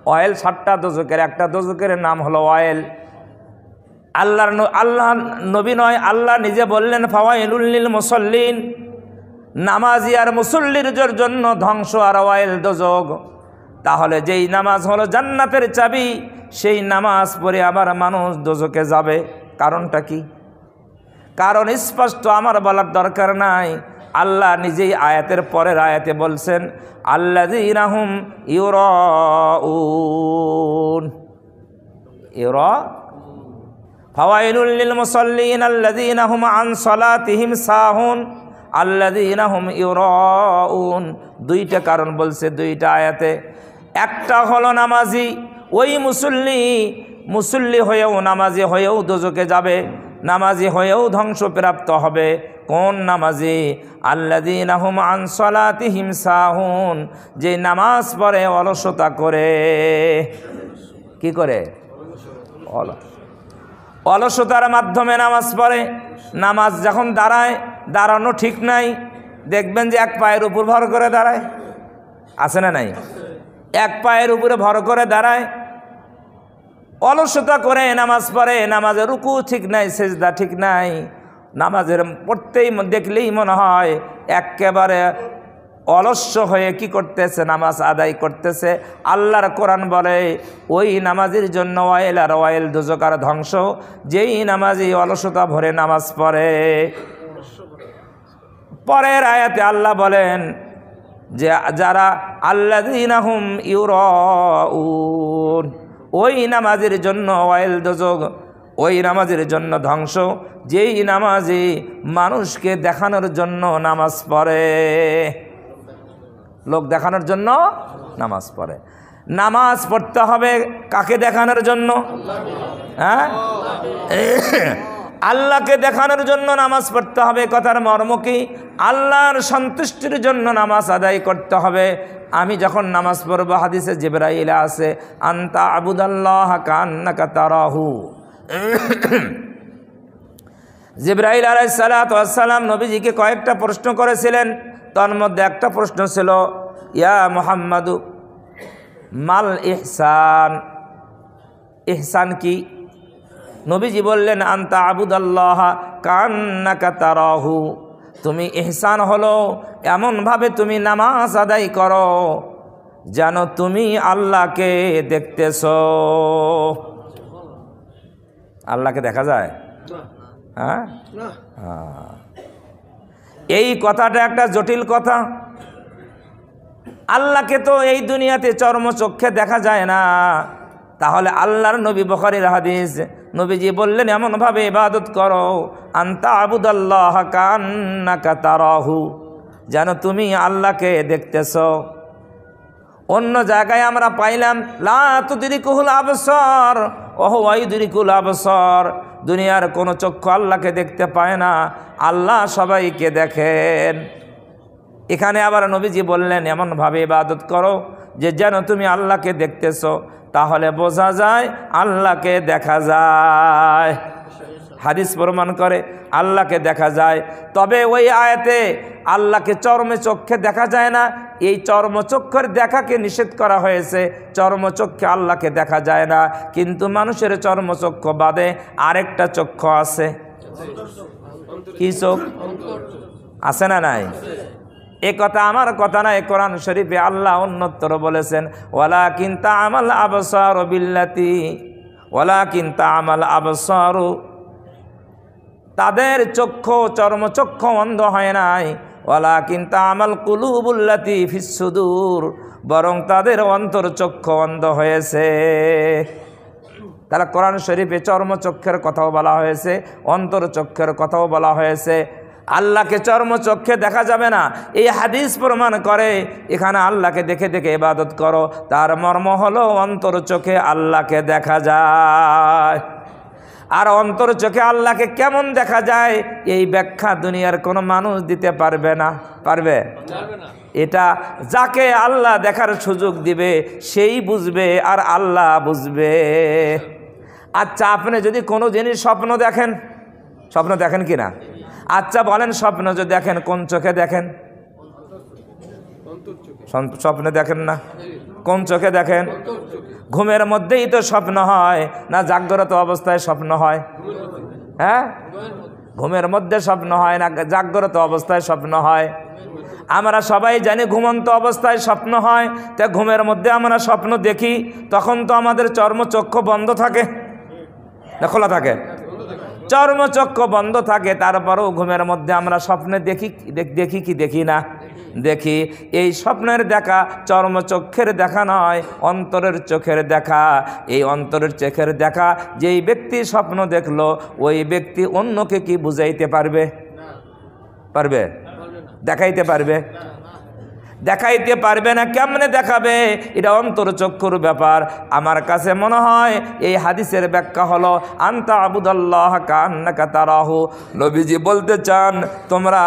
Speaker 1: ওয়াইল 7টা দোজকের একটা দোজকের নাম হলো ওয়াইল। আল্লাহ নবী নয়, আল্লাহ নিজে বললেন ফাওয়াইলুল লিল মুসাল্লিন, নামাজি আর মুসল্লির জন্য ধ্বংস আর ওয়াইল দোজক। তাহলে যেই নামাজ হলো জান্নাতের চাবি, সেই নামাজ পড়ে আবার মানুষ দোজকে যাবে। কারণটা কি? কারণ স্পষ্ট আমার বলার দরকার নাই, আল্লাহ নিজেই আয়াতের পরের আয়াতে বলছেন আল্লাযীনা হুম ইউরাউন। ফাওয়াইলুল লিল মুসাল্লিন আল্লাযীনা হুম আন সালাতিহিম সাহুন আল্লাযীনা হুম ইউরাউন। 2টা কারণ বলছে 2টা আয়াতে। একটা হলো নামাজি, ওই মুসল্লি হয়েও নামাজি হয়েও দোজকে যাবে, নামাজি হয়েও ধ্বংসপ্রাপ্ত হবে। কোন নামাজি? আল্লাযীনা হুম আন সালাতিহিম সাহুন, যে নামাজ পড়ে অলসতা করে। কি করে? অলসতার মাধ্যমে নামাজ পড়ে। নামাজ যখন দাঁড়ায়, দাঁড়ানো ঠিক নাই, দেখবেন যে এক পায়ের উপর ভর করে দাঁড়ায়, আছে না নাই? এক পায়ের উপরে ভর করে দাঁড়ায়, অলসতা করে নামাজ পড়ে। নামাজের রুকু ঠিক নাই, সেজদা ঠিক নাই, নামাজের পড়তেই দেখলেই মনে হয় একেবারে অলস্য হয়ে কি করতেছে? নামাজ আদায় করতেছে। আল্লাহর কোরআন বলে ওই নামাজের জন্য ওয়াইল আর ওয়াইল দোজক আর ধ্বংস, যেই নামাজি অলসতা ভরে নামাজ পড়ে। পরের আয়াতে আল্লাহ বলেন যে যারা আল্লাযীনা হুম ইউরাউন, ওই নামাজের জন্য ওয়াইল দোজক, ওই নামাজের জন্য ধ্বংস, যেই নামাজি মানুষকে দেখানোর জন্য নামাজ পড়ে। লোক দেখানোর জন্য নামাজ পড়ে। নামাজ পড়তে হবে কাকে দেখানোর জন্য? হ্যাঁ, আল্লাহকে দেখানোর জন্য নামাজ পড়তে হবে। কথার মর্ম কি? আল্লাহর সন্তুষ্টির জন্য নামাজ আদায় করতে হবে। আমি যখন নামাজ পড়ব, হাদিসে জিবরাইল আছে আনতা আবুদাল্লাহ কান্নাকা তারাহু। জিবরাইল আলাইহিস সালাতু ওয়াস সালাম নবীজিকে কয়েকটা প্রশ্ন করেছিলেন। তার মধ্যে একটা প্রশ্ন ছিল ইয়া মুহাম্মাদু মাল ইহসান, ইহসান কি? নবীজি বললেন আনতা আবুদাল্লাহ কান্নাকা তারাহু, তুমি ইহসান হলো এমনভাবে তুমি নামাজ আদায় করো যেন তুমি আল্লাহকে দেখতেছ। আল্লাহকে দেখা যায়? হ্যাঁ, এই কথাটা একটা জটিল কথা। আল্লাহকে তো এই দুনিয়াতে চর্মচক্ষে দেখা যায় না, তাহলে আল্লাহর নবী বুখারীর হাদিস, নবীজি বললেন এমনভাবে ইবাদত করো আনতা আবুদাল্লাহ কান্নাকা তারাহু, যেন তুমি আল্লাহকে দেখতেছ। অন্য জায়গায় আমরা পাইলাম লা তুদরিকুল আবসার ওয়া হুয়া ইউদরিকুল আবসার, দুনিয়ার কোনো চক্ষু আল্লাহকে দেখতে পায় না, আল্লাহ সবাইকে দেখেন। এখানে আবার নবীজি বললেন এমনভাবে ইবাদত করো যে যেন তুমি আল্লাহকে দেখতেছ, তাহলে বোঝা যায় আল্লাহকে দেখা যায়। হাদিস প্রমাণ করে আল্লাহকে দেখা যায়। তবে ওই আয়াতে আল্লাহকে চর্মচক্ষে দেখা যায় না, এই চর্মচক্ষের দেখাকে নিষেধ করা হয়েছে। চর্মচক্ষে আল্লাহকে দেখা যায় না, কিন্তু মানুষের চর্মচক্ষু বাদে আরেকটা চক্ষু আছে। কি চোখ আছে না নাই? এ কথা আমার কথা না, কোরআন শরীফে আল্লাহ অন্যত্র বলেছেন ওয়ালাকিন তা'মাল আবসারু বিল্লাতি, ওয়ালাকিন তা'মাল আবসারু, তাদের চক্ষু চর্মচক্ষু অন্ধ হয় নাই, ওয়ালাকিন তা'মাল কুলুবুল্লাতি ফিস সুদূর, বরং তাদের অন্তরচক্ষু অন্ধ হয়েছে। তাহলে কোরআন শরীফে চর্মচক্ষের কথাও বলা হয়েছে, অন্তরচক্ষের কথাও বলা হয়েছে। আল্লাহকে চর্মচক্ষে দেখা যাবে না, এই হাদিস প্রমাণ করে এখানে আল্লাহকে দেখে দেখে ইবাদত করো, তার মর্ম হলো অন্তর চোখে আল্লাহকে দেখা যায়। আর অন্তর চোখে আল্লাহকে কেমন দেখা যায় এই ব্যাখ্যা দুনিয়ার কোনো মানুষ দিতে পারবে না। পারবে? এটা যাকে আল্লাহ দেখার সুযোগ দিবে সেই বুঝবে, আর আল্লাহ বুঝবে। আচ্ছা, আপনি যদি কোনো জিনিস স্বপ্ন দেখেন, স্বপ্ন দেখেন কি না? আচ্ছা বলেন, স্বপ্ন যদি দেখেন কোন চোখে দেখেন? স্বপ্নে দেখেন না, কোন চোখে দেখেন? ঘুমের মধ্যেই তো স্বপ্ন হয় না জাগ্রত অবস্থায় স্বপ্ন হয়? হ্যাঁ, ঘুমের মধ্যে স্বপ্ন হয় না জাগ্রত অবস্থায় স্বপ্ন হয়? আমরা সবাই জানি ঘুমন্ত অবস্থায় স্বপ্ন হয়। তা ঘুমের মধ্যে আমরা স্বপ্ন দেখি, তখন তো আমাদের চর্মচক্ষু বন্ধ থাকে না খোলা থাকে? চর্মচক্ষু বন্ধ থাকে, তারপরেও ঘুমের মধ্যে আমরা স্বপ্নে দেখি দেখি কি দেখি না? দেখি। এই স্বপ্নের দেখা চর্মচক্ষের দেখা নয়, অন্তরের চোখের দেখা। এই অন্তরের চোখের দেখা যেই ব্যক্তি স্বপ্ন দেখলো, ওই ব্যক্তি অন্যকে কি বুঝাইতে পারবে? পারবে? দেখাইতে পারবে? দেখাইতে পারবে না। কেমনে দেখাবে? এটা অন্তরচক্ষুর ব্যাপার। আমার কাছে মনে হয় এই হাদিসের ব্যাখ্যা হলো আনতা আবুদাল্লাহ কান্নাকা তারাহু। নবীজি বলতে চান তোমরা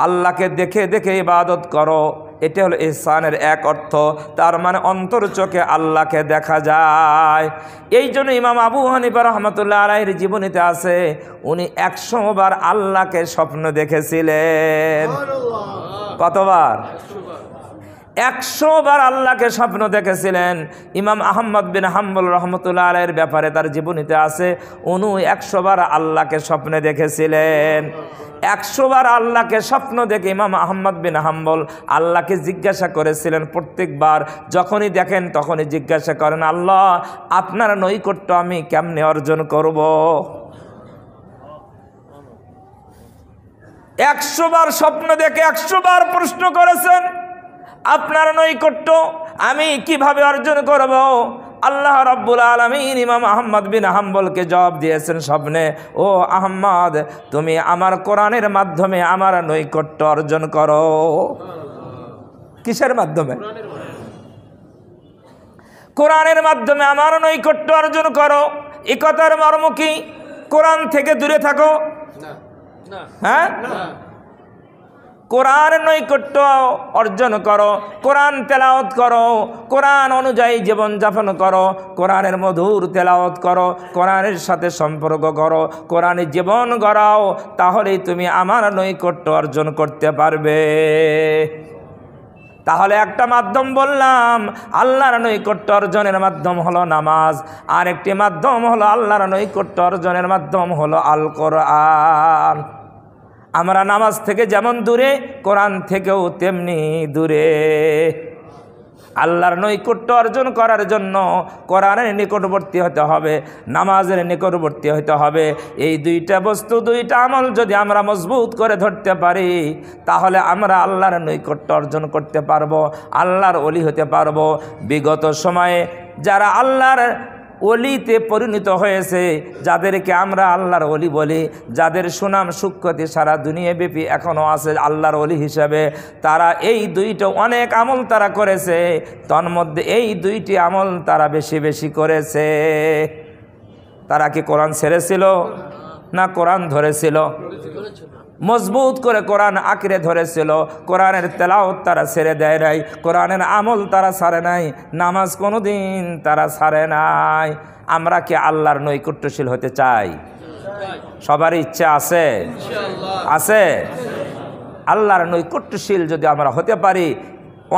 Speaker 1: আল্লাহকে দেখে দেখে ইবাদত করো, এটা হলো ইহসানের এক অর্থ। তার মানে অন্তর চোখে আল্লাহকে দেখা যায়। এই জন্য ইমাম আবু হানিফা রহমতুল্লাহ আলাইহির জীবনীতে আছে উনি 100 বার আল্লাহকে স্বপ্ন দেখেছিলেন। কতবার? 100 বার আল্লাহকে স্বপ্ন দেখেছিলেন। ইমাম আহমদ বিন হাম্বল রহমতুল্লাহ আলাইহির ব্যাপারে তার জীবনীতে আছে উনি 100 বার আল্লাহকে স্বপ্নে দেখেছিলেন। 100 বার আল্লাহকে স্বপ্ন দেখে ইমাম আহমদ বিন হাম্বল আল্লাহকে জিজ্ঞাসা করেছিলেন, প্রত্যেকবার যখনই দেখেন তখনই জিজ্ঞাসা করেন, আল্লাহ আপনার নৈকট্য আমি কেমনে অর্জন করব? 100 বার স্বপ্ন দেখে 100 বার প্রশ্ন করেছেন, আপনার নৈকট্য আমি কিভাবে অর্জন করব? আল্লাহ রাব্বুল আলামিন ইমাম আহমদ বিন হাম্বলকে জবাব দিয়েছেন স্বপ্নে, ও আহমদ তুমি আমার কোরআনের মাধ্যমে আমার নৈকট্য অর্জন করো। কিসের মাধ্যমে? কোরআনের মাধ্যমে আমার নৈকট্য অর্জন করো। এই কথার মর্ম কি? কোরআন থেকে দূরে থাকো। হ্যাঁ, কোরআন নৈকট্য অর্জন করো, কোরআন তেলাওয়াত করো, কোরআন অনুযায়ী জীবনযাপন করো, কোরআনের মধুর তেলাওয়াত করো, কোরআনের সাথে সম্পর্ক করো, কোরআনে জীবন গড়াও, তাহলেই তুমি আমার নৈকট্য অর্জন করতে পারবে। তাহলে একটা মাধ্যম বললাম আল্লাহর নৈকট্য অর্জনের মাধ্যম হলো নামাজ, আর একটি মাধ্যম হলো আল্লাহর নৈকট্য অর্জনের মাধ্যম হলো আল কোরআন। আমরা নামাজ থেকে যেমন দূরে, কোরআন থেকেও তেমনি দূরে। আল্লাহর নৈকট্য অর্জন করার জন্য কোরআনের নিকটবর্তী হতে হবে, নামাজের নিকটবর্তী হতে হবে। এই দুইটা বস্তু, দুইটা আমল যদি আমরা মজবুত করে ধরতে পারি, তাহলে আমরা আল্লাহর নৈকট্য অর্জন করতে পারবো, আল্লাহর ওলি হতে পারবো। বিগত সময়ে যারা আল্লাহর ওলিতে পরিণত হয়েছে, যাদেরকে আমরা আল্লাহর ওলি বলি, যাদের সুনাম সুখ্যাতি সারা দুনিয়াব্যাপী এখনও আছে আল্লাহর ওলি হিসাবে, তারা এই দুইটা অনেক আমল তারা করেছে। তন্মধ্যে এই দুইটি আমল তারা বেশি বেশি করেছে। তারা কি কোরআন ছেড়েছিল না কোরআন ধরেছিল? মজবুত করে কোরআন আঁকড়ে ধরেছিল। কোরআনের তেলাওয়াত তারা ছেড়ে দেয় নাই, কোরআনের আমল তারা ছাড়ে নাই, নামাজ কোনোদিন তারা ছাড়ে নাই। আমরা কি আল্লাহর নৈকট্যশীল হতে চাই? সবারই ইচ্ছা আছে? আছে। আল্লাহর নৈকট্যশীল যদি আমরা হতে পারি,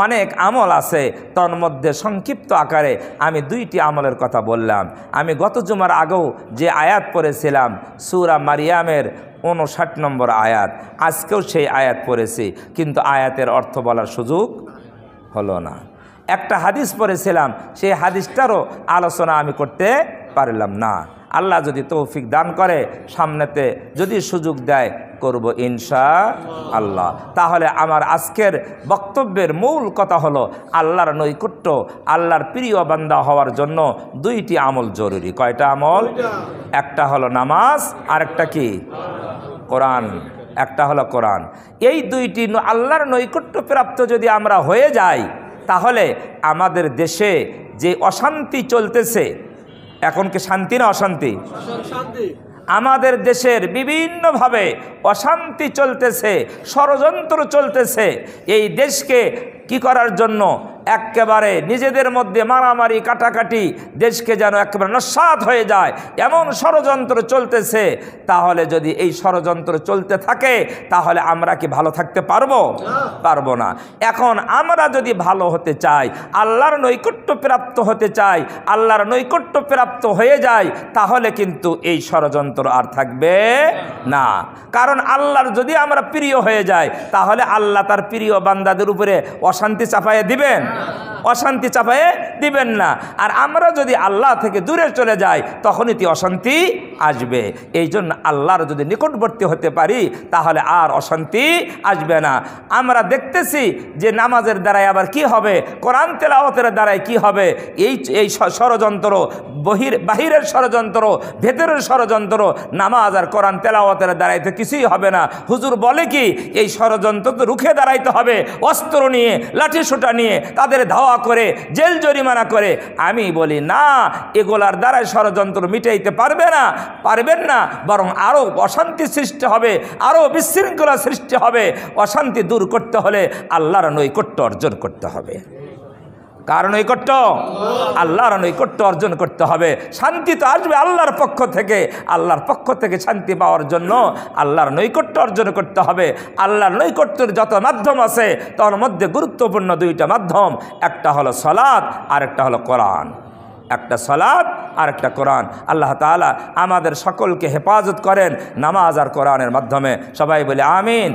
Speaker 1: অনেক আমল আছে। তন্মধ্যে সংক্ষিপ্ত আকারে আমি দুইটি আমলের কথা বললাম। আমি গত জুমার আগেও যে আয়াত পড়েছিলাম সূরা মারিয়ামের 59 নম্বর আয়াত, আজকেও সেই আয়াত পড়েছি, কিন্তু আয়াতের অর্থ বলার সুযোগ হলো না। একটা হাদিস পড়েছিলাম, সেই হাদিসটারও আলোচনা আমি করতে পারলাম না। আল্লাহ যদি তৌফিক দান করে, সামনেতে যদি সুযোগ দেয়, করব ইনশাআল্লাহ। তাহলে আমার আজকের বক্তব্যের মূল কথা হলো আল্লাহর নৈকট্য, আল্লাহর প্রিয় বান্দা হওয়ার জন্য দুইটি আমল জরুরি। কয়টা আমল? একটা হলো নামাজ, আর একটা কি? কোরআন। একটা হলো কোরআন। এই দুইটি আল্লাহর নৈকট্য প্রাপ্ত যদি আমরা হয়ে যাই, তাহলে আমাদের দেশে যে অশান্তি চলতেছে, এখন কি শান্তি না অশান্তি? আমাদের দেশের বিভিন্নভাবে অশান্তি চলতেছে, ষড়যন্ত্র চলতেছে। এই দেশকে কি করার জন্য একেবারে নিজেদের মধ্যে মারামারি কাটাকাটি, দেশকে যেন একেবারে নস্যাৎ হয়ে যায়, এমন ষড়যন্ত্র চলতেছে। তাহলে যদি এই ষড়যন্ত্র চলতে থাকে, তাহলে আমরা কি ভালো থাকতে পারবো? পারবো না। এখন আমরা যদি ভালো হতে চাই, আল্লাহর নৈকট্য প্রাপ্ত হতে চাই, আল্লাহর নৈকট্য প্রাপ্ত হয়ে যায়, তাহলে কিন্তু এই ষড়যন্ত্র আর থাকবে না। কারণ আল্লাহর যদি আমরা প্রিয় হয়ে যাই, তাহলে আল্লাহ তার প্রিয় বান্দাদের উপরে অশান্তি চাপাইয়ে দিবেন? অশান্তি চাপাইয়ে দিবেন না। আর আমরা যদি আল্লাহ থেকে দূরে চলে যাই, তখনই তো অশান্তি আসবে। এই জন্য আল্লাহর যদি নিকটবর্তী হতে পারি, তাহলে আর অশান্তি আসবে না। আমরা দেখতেছি যে নামাজের দ্বারাই আবার কি হবে, কোরআন তেলাওয়াতের দ্বারাই কি হবে। এই ষড়যন্ত্র, বাহিরের ষড়যন্ত্র, ভেতরের ষড়যন্ত্র, নামাজ আর কোরআন তেলাওয়াতের দ্বারাই তো কিছুই হবে না। হুজুর বলে কি, এই ষড়যন্ত্র তো রুখে দাঁড়াইতে হবে, অস্ত্র নিয়ে, লাঠি সোঁটা নিয়ে, তাদের ধাওয়া করে, জেল জরিমানা করে। আমি বলি না, এগুলার দ্বারাই ষড়যন্ত্র মিটাইতে পারবেন না, বরং আরও অশান্তি সৃষ্টি হবে, আরও বিশৃঙ্খলা সৃষ্টি হবে। অশান্তি দূর করতে হলে আল্লাহর নৈকট্য অর্জন করতে হবে। কার নৈকট্য? আল্লাহর নৈকট্য অর্জন করতে হবে। শান্তি তো আসবে আল্লাহর পক্ষ থেকে। আল্লাহর পক্ষ থেকে শান্তি পাওয়ার জন্য আল্লাহর নৈকট্য অর্জন করতে হবে। আল্লাহর নৈকট্যের যত মাধ্যম আছে, তার মধ্যে গুরুত্বপূর্ণ দুইটা মাধ্যম, একটা হলো সালাত, আর একটা হলো কোরআন। একটা সালাত আর একটা কোরআন। আল্লাহ তাআলা আমাদের সকলকে হেফাজত করেন নামাজ আর কোরআনের মাধ্যমে। সবাই বলে আমিন।